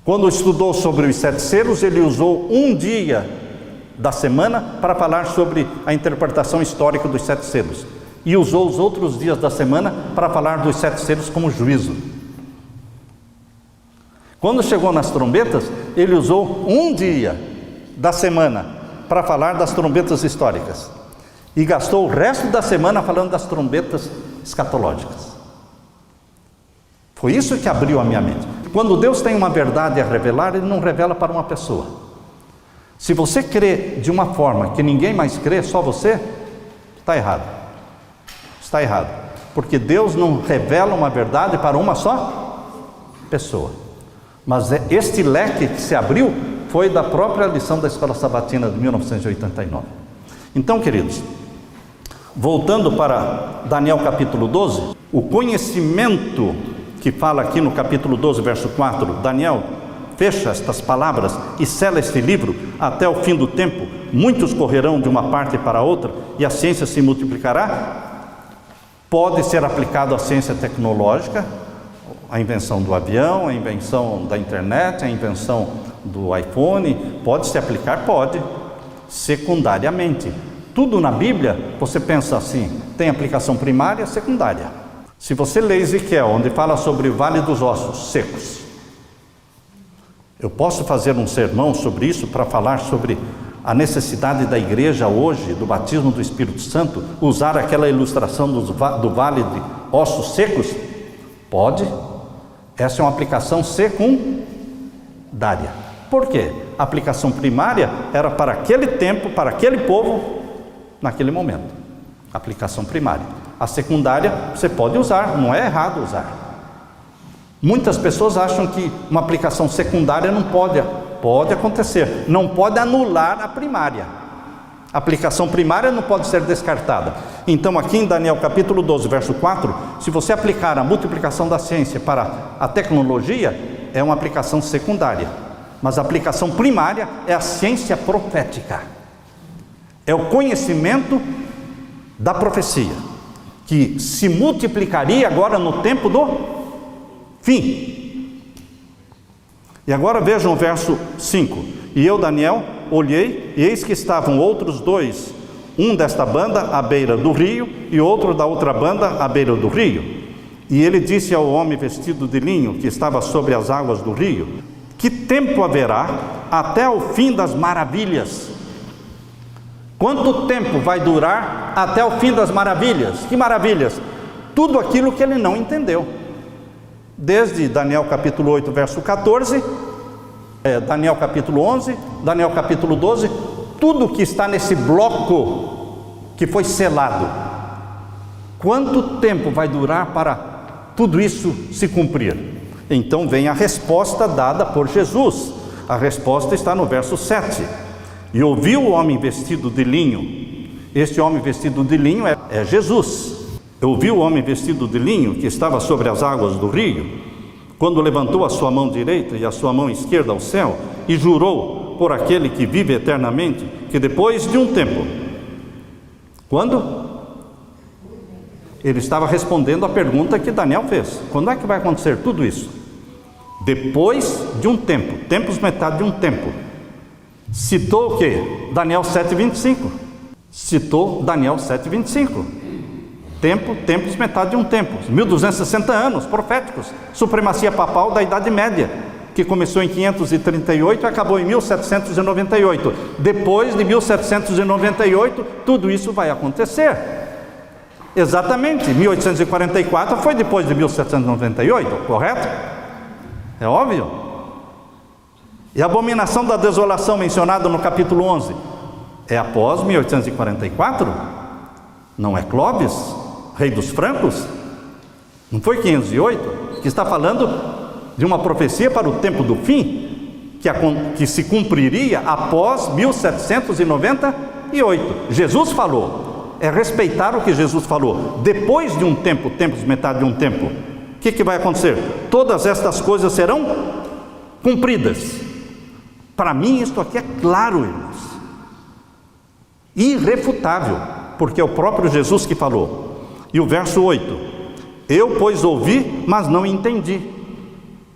Quando estudou sobre os 7 selos, ele usou um dia da semana para falar sobre a interpretação histórica dos 7 selos. E usou os outros dias da semana para falar dos 7 selos como juízo. Quando chegou nas trombetas, ele usou um dia da semana para falar das trombetas históricas. E gastou o resto da semana falando das trombetas escatológicas. Foi isso que abriu a minha mente. Quando Deus tem uma verdade a revelar, Ele não revela para uma pessoa. Se você crê de uma forma que ninguém mais crê, só você, está errado. Está errado. Porque Deus não revela uma verdade para uma só pessoa. Mas este leque que se abriu foi da própria lição da Escola Sabatina de 1989. Então, queridos, voltando para Daniel capítulo 12, o conhecimento que fala aqui no capítulo 12, verso 4, Daniel fecha estas palavras e sela este livro até o fim do tempo. Muitos correrão de uma parte para outra e a ciência se multiplicará. Pode ser aplicado à ciência tecnológica, a invenção do avião, a invenção da internet, a invenção do iPhone, pode se aplicar? Pode, secundariamente. Tudo na Bíblia, você pensa assim, tem aplicação primária e secundária. Se você lê Ezequiel, onde fala sobre o Vale dos Ossos Secos, eu posso fazer um sermão sobre isso para falar sobre a necessidade da igreja hoje, do batismo do Espírito Santo, usar aquela ilustração do Vale de Ossos Secos? Pode. Essa é uma aplicação secundária. Por quê? A aplicação primária era para aquele tempo, para aquele povo, naquele momento. Aplicação primária. A secundária você pode usar, não é errado usar. Muitas pessoas acham que uma aplicação secundária não pode acontecer, não pode anular a primária. A aplicação primária não pode ser descartada. Então aqui em Daniel capítulo 12, verso 4, se você aplicar a multiplicação da ciência para a tecnologia, é uma aplicação secundária. Mas a aplicação primária é a ciência profética. É o conhecimento da profecia, que se multiplicaria agora no tempo do fim. E agora vejam o verso 5. E eu, Daniel, olhei, e eis que estavam outros dois, um desta banda à beira do rio, e outro da outra banda à beira do rio. E ele disse ao homem vestido de linho, que estava sobre as águas do rio: que tempo haverá até o fim das maravilhas? Quanto tempo vai durar até o fim das maravilhas? Que maravilhas? Tudo aquilo que ele não entendeu. Desde Daniel capítulo 8, verso 14, Daniel capítulo 11, Daniel capítulo 12, tudo que está nesse bloco que foi selado. Quanto tempo vai durar para tudo isso se cumprir? Então vem a resposta dada por Jesus. A resposta está no verso 7. E ouviu o homem vestido de linho. Este homem vestido de linho é Jesus. Ouviu o homem vestido de linho, que estava sobre as águas do rio, quando levantou a sua mão direita e a sua mão esquerda ao céu, e jurou por aquele que vive eternamente, que depois de um tempo, quando? Ele estava respondendo a pergunta que Daniel fez: quando é que vai acontecer tudo isso? Depois de um tempo, tempos metade de um tempo. Citou o quê? Daniel 7,25. Citou Daniel 7,25. Tempos metade de um tempo, 1260 anos proféticos, supremacia papal da Idade Média, que começou em 538 e acabou em 1798. Depois de 1798, tudo isso vai acontecer. Exatamente, 1844 foi depois de 1798, correto? É óbvio. E a abominação da desolação mencionada no capítulo 11 é após 1844? Não é Clóvis, rei dos francos? Não foi 508? Que está falando de uma profecia para o tempo do fim, que se cumpriria após 1798. Jesus falou, é respeitar o que Jesus falou. Depois de um tempo, tempos metade de um tempo, o que vai acontecer? Todas estas coisas serão cumpridas. Para mim isto aqui é claro, irmãos, irrefutável, porque é o próprio Jesus que falou. E o verso 8: eu, pois, ouvi, mas não entendi.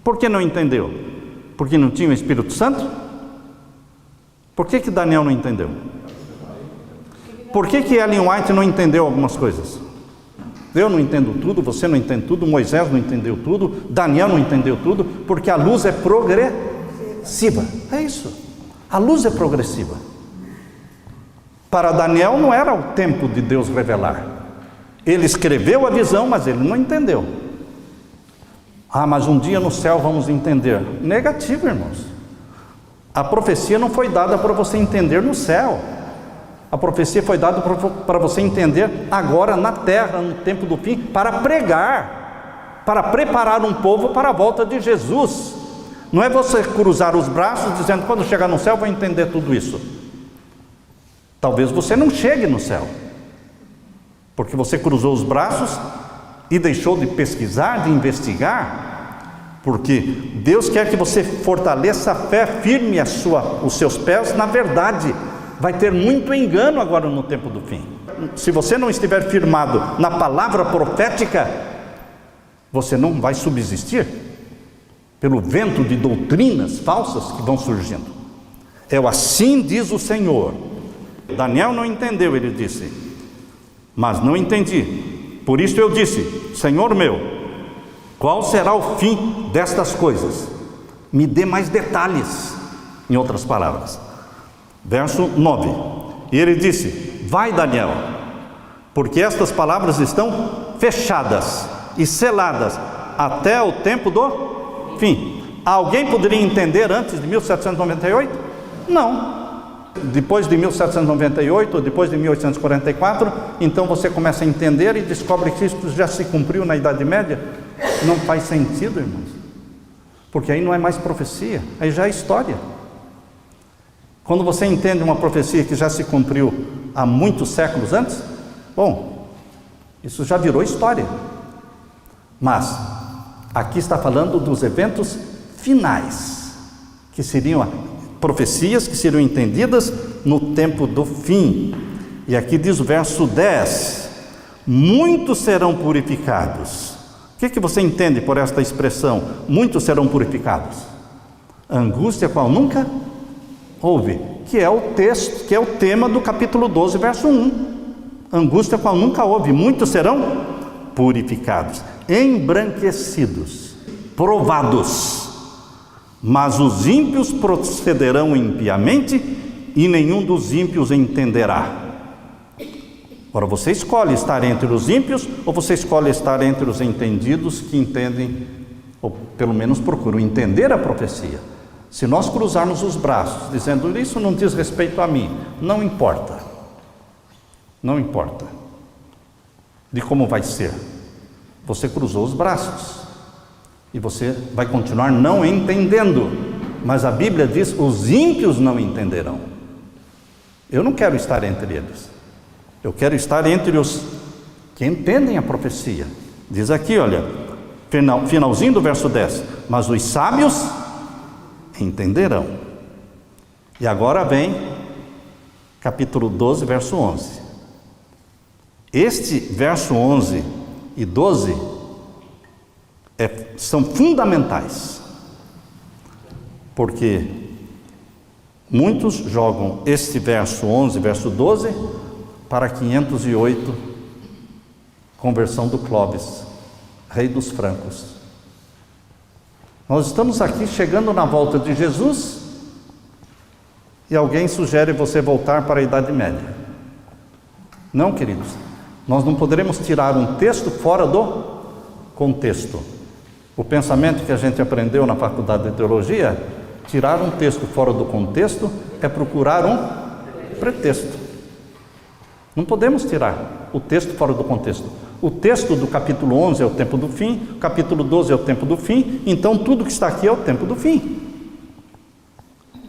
Por que não entendeu? Porque não tinha o Espírito Santo? Por que Daniel não entendeu? Por que Ellen White não entendeu algumas coisas? Eu não entendo tudo, você não entende tudo, Moisés não entendeu tudo, Daniel não entendeu tudo, porque a luz é progressiva. É isso, a luz é progressiva. Para Daniel não era o tempo de Deus revelar. Ele escreveu a visão, mas ele não entendeu. Ah, mas um dia no céu vamos entender. Negativo, irmãos. A profecia não foi dada para você entender no céu. A profecia foi dada para você entender agora na terra, no tempo do fim, para pregar, para preparar um povo para a volta de Jesus. Não é você cruzar os braços dizendo, quando chegar no céu vou entender tudo isso. Talvez você não chegue no céu, porque você cruzou os braços e deixou de pesquisar, de investigar, porque Deus quer que você fortaleça a fé, firme os seus pés na verdade. Vai ter muito engano agora no tempo do fim. Se você não estiver firmado na palavra profética, você não vai subsistir pelo vento de doutrinas falsas que vão surgindo. É o assim diz o Senhor. Daniel não entendeu, ele disse, mas não entendi. Por isso eu disse, Senhor meu, qual será o fim destas coisas? Me dê mais detalhes, em outras palavras. Verso 9, e ele disse, vai Daniel, porque estas palavras estão fechadas e seladas até o tempo do fim. Alguém poderia entender antes de 1798? Não. Depois de 1798, ou depois de 1844, então você começa a entender e descobre que isso já se cumpriu na Idade Média. Não faz sentido, irmãos, porque aí não é mais profecia, aí já é história. Quando você entende uma profecia que já se cumpriu há muitos séculos antes, bom, isso já virou história. Mas aqui está falando dos eventos finais, que seriam profecias que seriam entendidas no tempo do fim. E aqui diz o verso 10, muitos serão purificados. O que você entende por esta expressão, muitos serão purificados? Angústia qual nunca houve, que é o texto, que é o tema do capítulo 12, verso 1. Angústia qual nunca houve, muitos serão purificados, embranquecidos, provados. Mas os ímpios procederão impiamente, e nenhum dos ímpios entenderá. Agora você escolhe estar entre os ímpios, ou você escolhe estar entre os entendidos que entendem, ou pelo menos procuram entender a profecia. Se nós cruzarmos os braços, dizendo, isso não diz respeito a mim, não importa. Não importa de como vai ser. Você cruzou os braços. E você vai continuar não entendendo. Mas a Bíblia diz, os ímpios não entenderão. Eu não quero estar entre eles. Eu quero estar entre os que entendem a profecia. Diz aqui, olha, finalzinho do verso 10. Mas os sábios entenderão. E agora vem capítulo 12, verso 11. Este verso 11 e 12 são fundamentais, porque muitos jogam este verso 11, verso 12 para 508, conversão do Clóvis, rei dos francos. Nós estamos aqui chegando na volta de Jesus e alguém sugere você voltar para a Idade Média. Não, queridos, nós não poderemos tirar um texto fora do contexto. O pensamento que a gente aprendeu na faculdade de teologia, tirar um texto fora do contexto é procurar um pretexto. Não podemos tirar o texto fora do contexto. O texto do capítulo 11 é o tempo do fim, o capítulo 12 é o tempo do fim, então tudo que está aqui é o tempo do fim.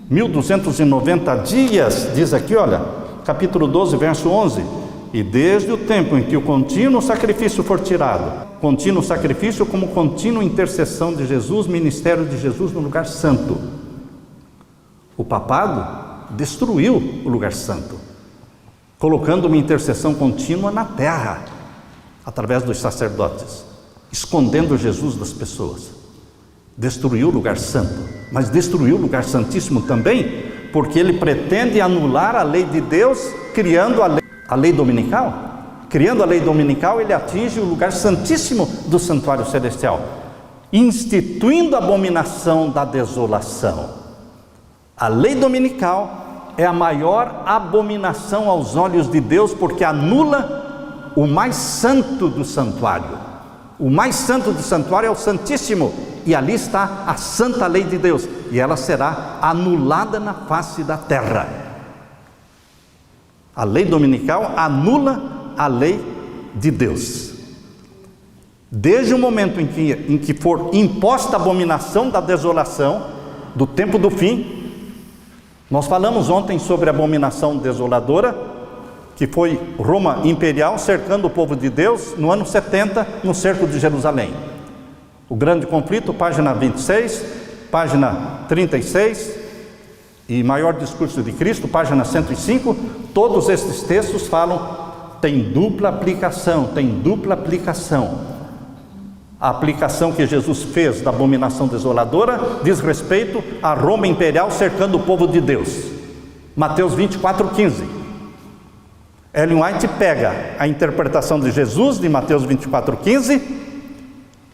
1290 dias, diz aqui, olha, capítulo 12, verso 11, e desde o tempo em que o contínuo sacrifício for tirado, contínuo sacrifício como contínua intercessão de Jesus, ministério de Jesus no lugar santo. O papado destruiu o lugar santo, colocando uma intercessão contínua na terra, através dos sacerdotes, escondendo Jesus das pessoas. Destruiu o lugar santo, mas destruiu o lugar santíssimo também, porque ele pretende anular a lei de Deus, criando a lei dominical. Criando a lei dominical, ele atinge o lugar santíssimo do santuário celestial, instituindo a abominação da desolação. A lei dominical é a maior abominação aos olhos de Deus, porque anula o mais santo do santuário. O mais santo do santuário é o Santíssimo, e ali está a santa lei de Deus, e ela será anulada na face da terra. A lei dominical anula a lei de Deus. Desde o momento em que for imposta a abominação da desolação, do tempo do fim. Nós falamos ontem sobre a abominação desoladora, que foi Roma imperial cercando o povo de Deus no ano 70, no cerco de Jerusalém. O grande conflito, página 26, página 36, e Maior Discurso de Cristo, página 105, todos estes textos falam, tem dupla aplicação. A aplicação que Jesus fez da abominação desoladora diz respeito a Roma imperial cercando o povo de Deus. Mateus 24:15. Ellen White pega a interpretação de Jesus de Mateus 24:15,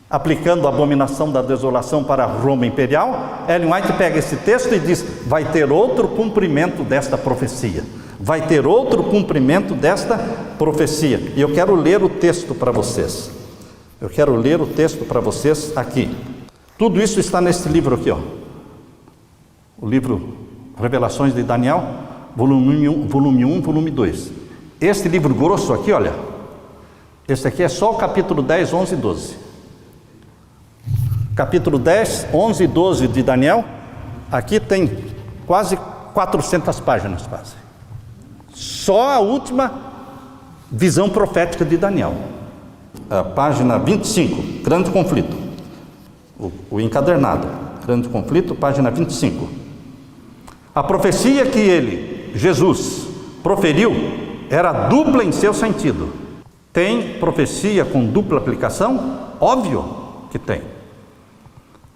aplicando a abominação da desolação para Roma imperial. Ellen White pega esse texto e diz, vai ter outro cumprimento desta profecia. Vai ter outro cumprimento desta profecia. E eu quero ler o texto para vocês. Eu quero ler o texto para vocês aqui. Tudo isso está neste livro aqui, ó. O livro Revelações de Daniel, volume 1, volume 2. Este livro grosso aqui, olha. Este aqui é só o capítulo 10, 11 e 12. Capítulo 10, 11 e 12 de Daniel. Aqui tem quase 400 páginas, quase. Só a última visão profética de Daniel. A página 25, grande conflito, o encadernado, grande conflito, página 25. A profecia que ele, Jesus, proferiu era dupla em seu sentido. Tem profecia com dupla aplicação? Óbvio que tem.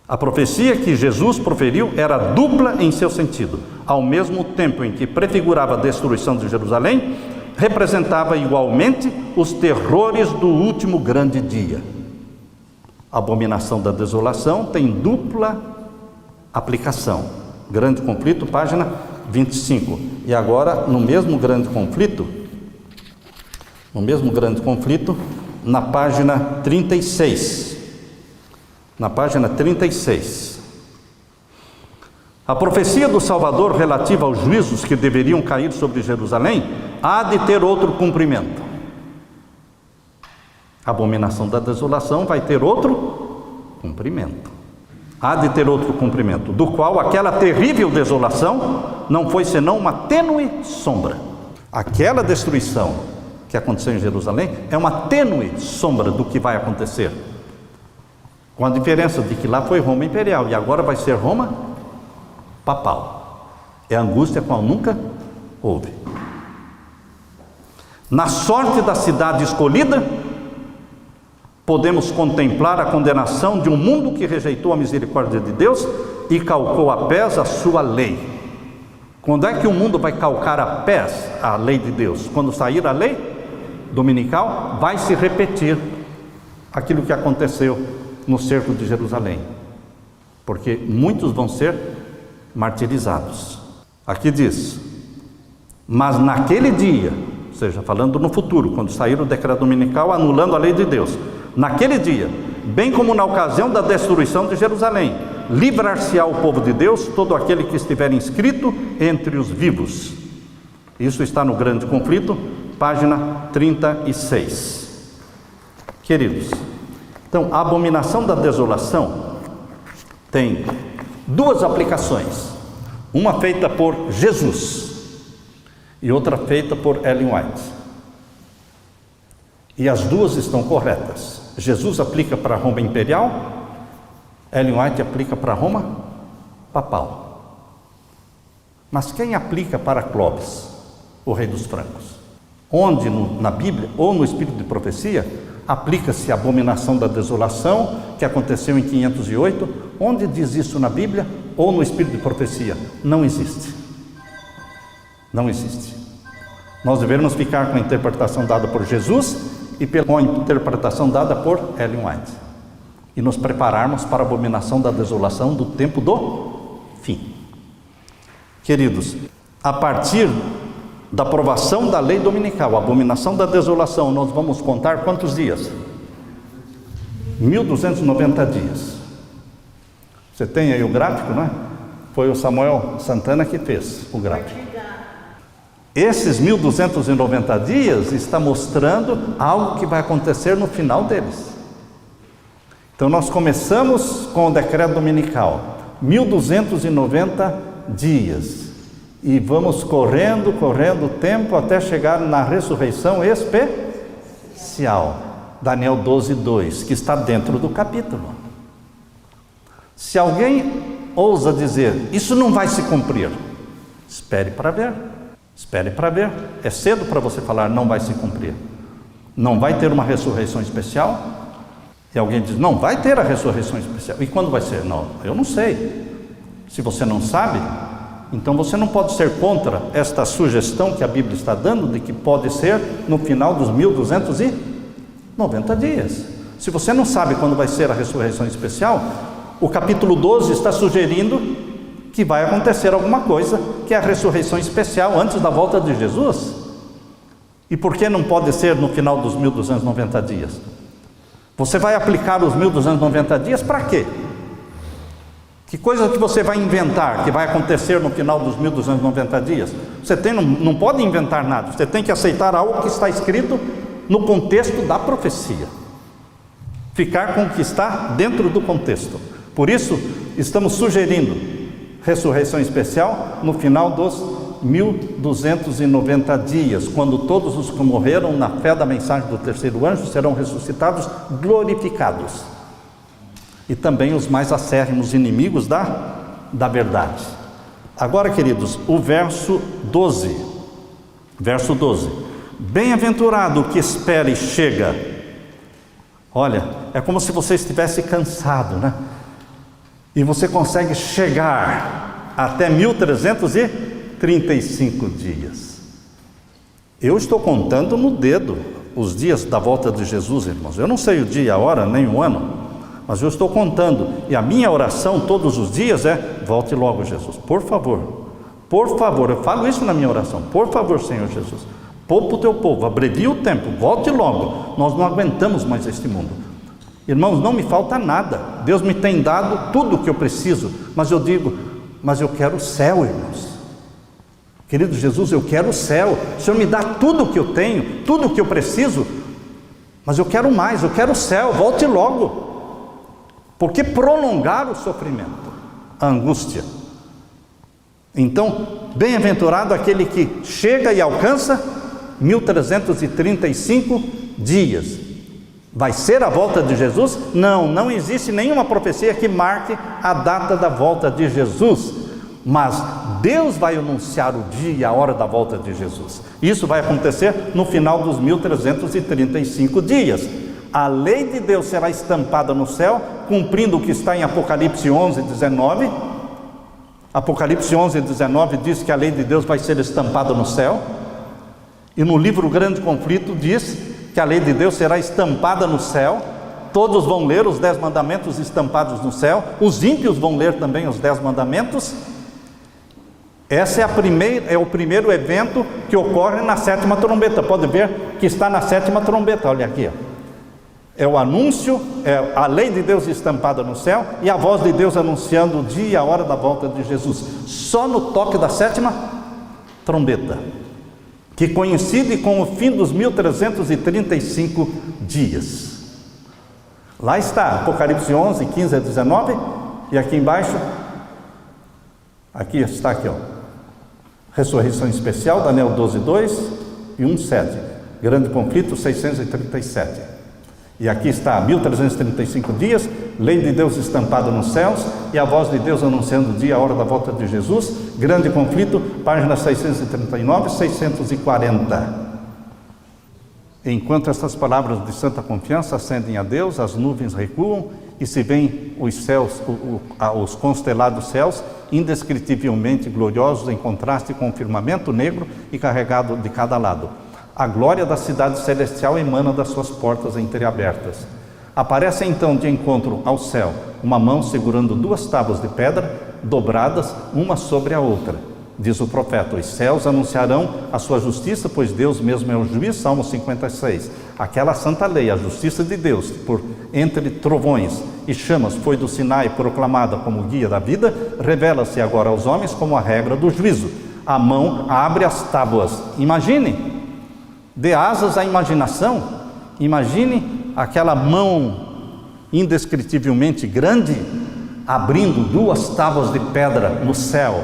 A profecia que Jesus proferiu era dupla em seu sentido. Ao mesmo tempo em que prefigurava a destruição de Jerusalém, representava igualmente os terrores do último grande dia. A abominação da desolação tem dupla aplicação. Grande conflito, página 25. E agora, no mesmo grande conflito, na página 36. Na página 36. A profecia do Salvador relativa aos juízos que deveriam cair sobre Jerusalém há de ter outro cumprimento. A abominação da desolação vai ter outro cumprimento. Há de ter outro cumprimento, do qual aquela terrível desolação não foi senão uma tênue sombra. Aquela destruição que aconteceu em Jerusalém é uma tênue sombra do que vai acontecer. Com a diferença de que lá foi Roma imperial e agora vai ser Roma papal. É angústia qual nunca houve. Na sorte da cidade escolhida, podemos contemplar a condenação de um mundo que rejeitou a misericórdia de Deus e calcou a pés a sua lei. Quando é que o mundo vai calcar a pés a lei de Deus? Quando sair a lei dominical, vai se repetir aquilo que aconteceu no cerco de Jerusalém, porque muitos vão ser martirizados. Aqui diz, mas naquele dia, ou seja, falando no futuro, quando sair o decreto dominical anulando a lei de Deus, naquele dia, bem como na ocasião da destruição de Jerusalém, livrar-se-á o povo de Deus, todo aquele que estiver inscrito entre os vivos. Isso está no grande conflito, página 36. Queridos, então a abominação da desolação tem duas aplicações, uma feita por Jesus e outra feita por Ellen White, e as duas estão corretas. Jesus aplica para Roma imperial, Ellen White aplica para Roma papal. Mas quem aplica para Clóvis, o rei dos francos? Onde na Bíblia ou no Espírito de Profecia aplica-se a abominação da desolação que aconteceu em 508? Onde diz isso na Bíblia ou no Espírito de Profecia? Não existe. Não existe. Nós devemos ficar com a interpretação dada por Jesus e com a interpretação dada por Ellen White, e nos prepararmos para a abominação da desolação do tempo do fim. Queridos, a partir da aprovação da lei dominical, a abominação da desolação, nós vamos contar quantos dias? 1290 dias. Você tem aí o gráfico, não é? Foi o Samuel Santana que fez o gráfico. Esses 1290 dias está mostrando algo que vai acontecer no final deles. Então nós começamos com o decreto dominical, 1290 dias, e vamos correndo o tempo até chegar na ressurreição especial, Daniel 12:2, que está dentro do capítulo. Se alguém ousa dizer, isso não vai se cumprir, espere para ver, é cedo para você falar não vai se cumprir, não vai ter uma ressurreição especial, e alguém diz, não, vai ter a ressurreição especial, e quando vai ser? Não, eu não sei. Se você não sabe, então você não pode ser contra esta sugestão que a Bíblia está dando, de que pode ser no final dos 1290 dias. Se você não sabe quando vai ser a ressurreição especial, o capítulo 12 está sugerindo que vai acontecer alguma coisa, que é a ressurreição especial antes da volta de Jesus. E por que não pode ser no final dos 1290 dias? Você vai aplicar os 1290 dias para quê? Que coisa que você vai inventar, que vai acontecer no final dos 1290 dias? Você não pode inventar nada, você tem que aceitar algo que está escrito no contexto da profecia. Ficar com o que está dentro do contexto. Por isso, estamos sugerindo ressurreição especial no final dos 1290 dias, quando todos os que morreram na fé da mensagem do terceiro anjo serão ressuscitados, glorificados. E também os mais acérrimos inimigos da verdade. Agora, queridos, o verso 12. Bem-aventurado o que espera e chega. Olha, é como se você estivesse cansado, né? E você consegue chegar até 1335 dias. Eu estou contando no dedo os dias da volta de Jesus, irmãos. Eu não sei o dia, a hora, nem o ano, mas eu estou contando. E a minha oração todos os dias é: volte logo, Jesus, por favor, eu falo isso na minha oração, por favor, Senhor Jesus, poupa o teu povo, abrevia o tempo, volte logo, nós não aguentamos mais este mundo. Irmãos, não me falta nada, Deus me tem dado tudo o que eu preciso, mas eu digo, mas eu quero o céu, irmãos. Querido Jesus, eu quero o céu, o Senhor me dá tudo o que eu tenho, tudo o que eu preciso, mas eu quero mais, eu quero o céu, volte logo. Por que prolongar o sofrimento, a angústia? Então, bem-aventurado aquele que chega e alcança 1335 dias. Vai ser a volta de Jesus? Não existe nenhuma profecia que marque a data da volta de Jesus, mas Deus vai anunciar o dia e a hora da volta de Jesus. Isso vai acontecer no final dos 1335 dias. A lei de Deus será estampada no céu, cumprindo o que está em Apocalipse 11:19. Apocalipse 11:19 diz que a lei de Deus vai ser estampada no céu. E no livro Grande Conflito diz que a lei de Deus será estampada no céu. Todos vão ler os 10 mandamentos estampados no céu. Os ímpios vão ler também os 10 mandamentos. Essa é o primeiro evento que ocorre na 7ª trombeta. Pode ver que está na 7ª trombeta, olha aqui. É o anúncio, é a lei de Deus estampada no céu e a voz de Deus anunciando o dia e a hora da volta de Jesus. Só no toque da 7ª trombeta, que coincide com o fim dos 1335 dias. Lá está, Apocalipse 11, 15 a 19, e aqui embaixo, aqui está aqui, ó, ressurreição especial, Daniel 12:2 e 1:7, grande conflito 637. E aqui está, 1335 dias, lei de Deus estampada nos céus, e a voz de Deus anunciando o dia e a hora da volta de Jesus, grande conflito, páginas 639 e 640. Enquanto estas palavras de santa confiança ascendem a Deus, as nuvens recuam, e se veem os céus, os constelados céus, indescritivelmente gloriosos, em contraste com o firmamento negro e carregado de cada lado. A glória da cidade celestial emana das suas portas entreabertas. Aparece então de encontro ao céu uma mão segurando 2 tábuas de pedra, dobradas uma sobre a outra. Diz o profeta: os céus anunciarão a sua justiça, pois Deus mesmo é o juiz. Salmo 56. Aquela santa lei, a justiça de Deus, por entre trovões e chamas, foi do Sinai proclamada como guia da vida, revela-se agora aos homens como a regra do juízo. A mão abre as tábuas. Imagine, dê asas à imaginação. Imagine aquela mão indescritivelmente grande, abrindo 2 tábuas de pedra no céu.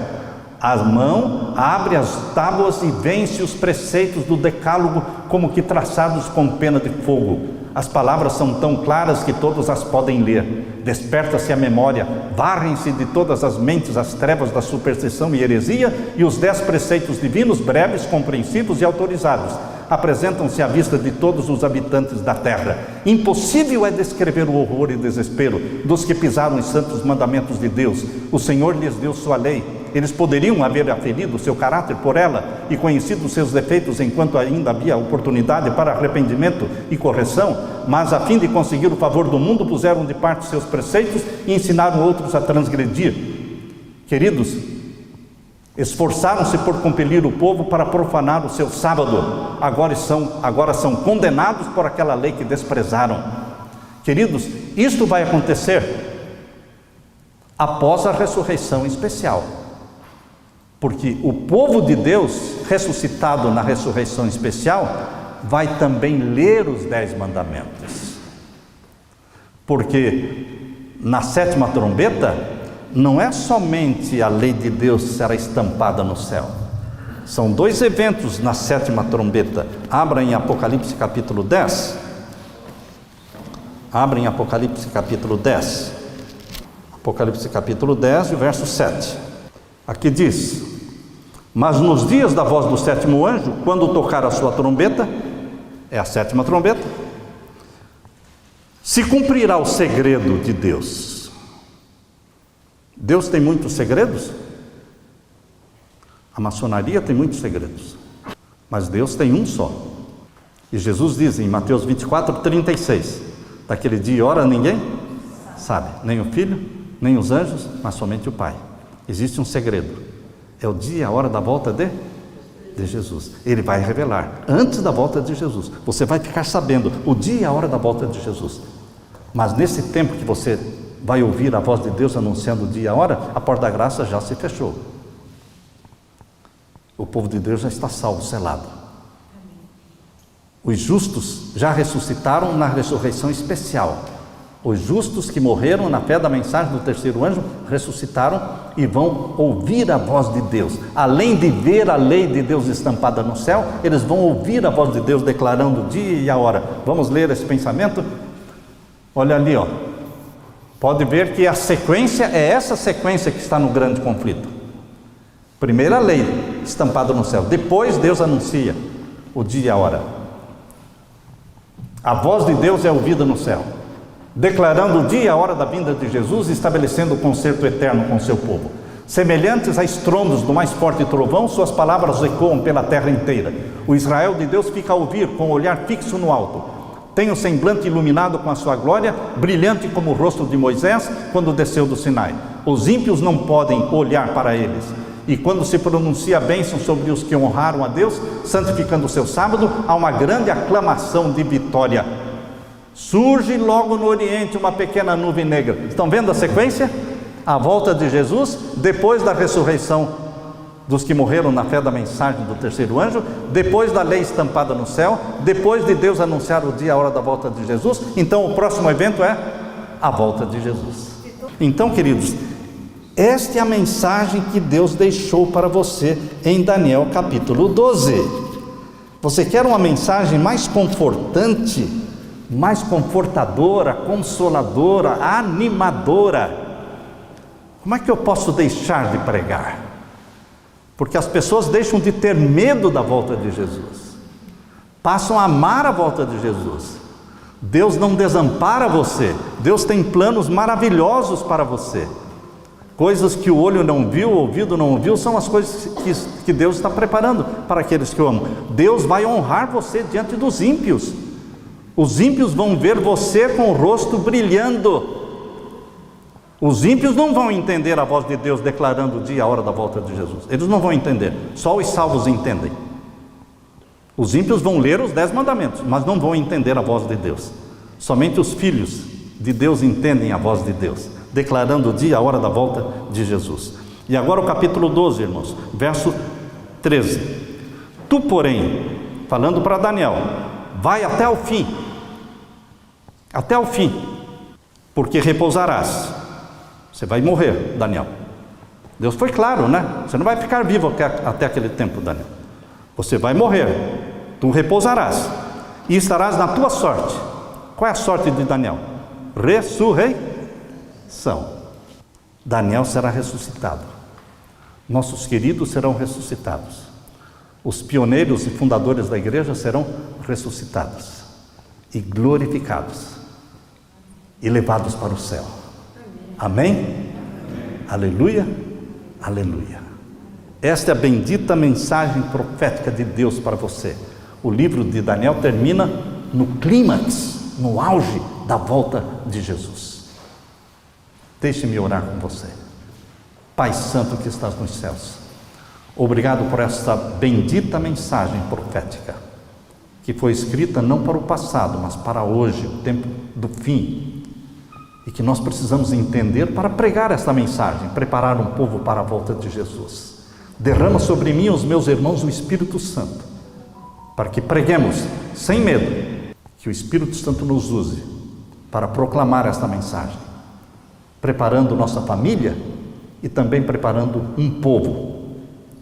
A mão abre as tábuas e vence os preceitos do decálogo como que traçados com pena de fogo. As palavras são tão claras que todos as podem ler. Desperta-se a memória, varrem-se de todas as mentes as trevas da superstição e heresia, e os 10 preceitos divinos, breves, compreensivos e autorizados, apresentam-se à vista de todos os habitantes da terra. Impossível é descrever o horror e desespero dos que pisaram os santos mandamentos de Deus. O Senhor lhes deu sua lei. Eles poderiam haver aferido seu caráter por ela e conhecido seus defeitos enquanto ainda havia oportunidade para arrependimento e correção, mas a fim de conseguir o favor do mundo, puseram de parte seus preceitos e ensinaram outros a transgredir. Queridos, esforçaram-se por compelir o povo para profanar o seu sábado. Agora são condenados por aquela lei que desprezaram. Queridos, isto vai acontecer após a ressurreição especial. Porque o povo de Deus, ressuscitado na ressurreição especial, vai também ler os 10 mandamentos. Porque na 7ª trombeta, não é somente a lei de Deus será estampada no céu. São 2 eventos na 7ª trombeta. Abra em Apocalipse capítulo 10. Abra em Apocalipse capítulo 10. Apocalipse capítulo 10, verso 7. Aqui diz: mas nos dias da voz do 7º anjo, quando tocar a sua trombeta, é a 7ª trombeta, se cumprirá o segredo de Deus. Deus tem muitos segredos? A maçonaria tem muitos segredos, mas Deus tem um só. E Jesus diz em Mateus 24:36, daquele dia e hora ninguém sabe, nem o Filho, nem os anjos, mas somente o Pai. Existe um segredo, é o dia e a hora da volta de Jesus. Ele vai revelar, antes da volta de Jesus, você vai ficar sabendo o dia e a hora da volta de Jesus. Mas nesse tempo que você vai ouvir a voz de Deus anunciando o dia e a hora, a porta da graça já se fechou. O povo de Deus já está salvo, selado. Os justos já ressuscitaram na ressurreição especial. Os justos que morreram na fé da mensagem do 3º anjo ressuscitaram e vão ouvir a voz de Deus. Além de ver a lei de Deus estampada no céu, eles vão ouvir a voz de Deus declarando o dia e a hora. Vamos ler esse pensamento? Olha ali, ó. Pode ver que a sequência é essa sequência que está no grande conflito. Primeiro a lei estampada no céu, depois Deus anuncia o dia e a hora. A voz de Deus é ouvida no céu, declarando o dia e a hora da vinda de Jesus, estabelecendo o concerto eterno com o seu povo. Semelhantes a estrondos do mais forte trovão, suas palavras ecoam pela terra inteira. O Israel de Deus fica a ouvir com o olhar fixo no alto. Tem o semblante iluminado com a sua glória, brilhante como o rosto de Moisés quando desceu do Sinai. Os ímpios não podem olhar para eles. E quando se pronuncia a bênção sobre os que honraram a Deus, santificando o seu sábado, há uma grande aclamação de vitória. Surge logo no Oriente uma pequena nuvem negra. Estão vendo a sequência? A volta de Jesus, depois da ressurreição dos que morreram na fé da mensagem do 3º anjo, depois da lei estampada no céu, depois de Deus anunciar o dia e a hora da volta de Jesus. Então o próximo evento é a volta de Jesus. Então, queridos, esta é a mensagem que Deus deixou para você em Daniel capítulo 12. Você quer uma mensagem mais confortante, mais confortadora, consoladora, animadora? Como é que eu posso deixar de pregar? Porque as pessoas deixam de ter medo da volta de Jesus, passam a amar a volta de Jesus. Deus não desampara você, Deus tem planos maravilhosos para você. Coisas que o olho não viu, o ouvido não ouviu, são as coisas que Deus está preparando para aqueles que o amam. Deus vai honrar você diante dos ímpios. Os ímpios vão ver você com o rosto brilhando. Os ímpios não vão entender a voz de Deus declarando o dia e a hora da volta de Jesus. Eles não vão entender, só os salvos entendem. Os ímpios vão ler os 10 mandamentos, mas não vão entender a voz de Deus. Somente os filhos de Deus entendem a voz de Deus, declarando o dia e a hora da volta de Jesus. E agora o capítulo 12, irmãos, verso 13. Tu, porém, falando para Daniel, vai até o fim, porque repousarás. Você vai morrer, Daniel. Deus foi claro, né? Você não vai ficar vivo até aquele tempo, Daniel. Você vai morrer, tu repousarás e estarás na tua sorte. Qual é a sorte de Daniel? Ressurreição. Daniel será ressuscitado. Nossos queridos serão ressuscitados. Os pioneiros e fundadores da igreja serão ressuscitados e glorificados e levados para o céu. Amém? Amém. Aleluia, aleluia. Esta é a bendita mensagem profética de Deus para você. O livro de Daniel termina no clímax, no auge da volta de Jesus. Deixe-me orar com você. Pai Santo que estás nos céus, obrigado por esta bendita mensagem profética, que foi escrita não para o passado, mas para hoje, o tempo do fim, e que nós precisamos entender para pregar esta mensagem, preparar um povo para a volta de Jesus. Derrama sobre mim, os meus irmãos, o Espírito Santo, para que preguemos sem medo, que o Espírito Santo nos use para proclamar esta mensagem, preparando nossa família e também preparando um povo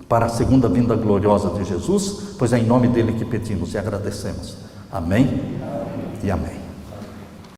para a segunda vinda gloriosa de Jesus, pois é em nome dele que pedimos e agradecemos. Amém e amém.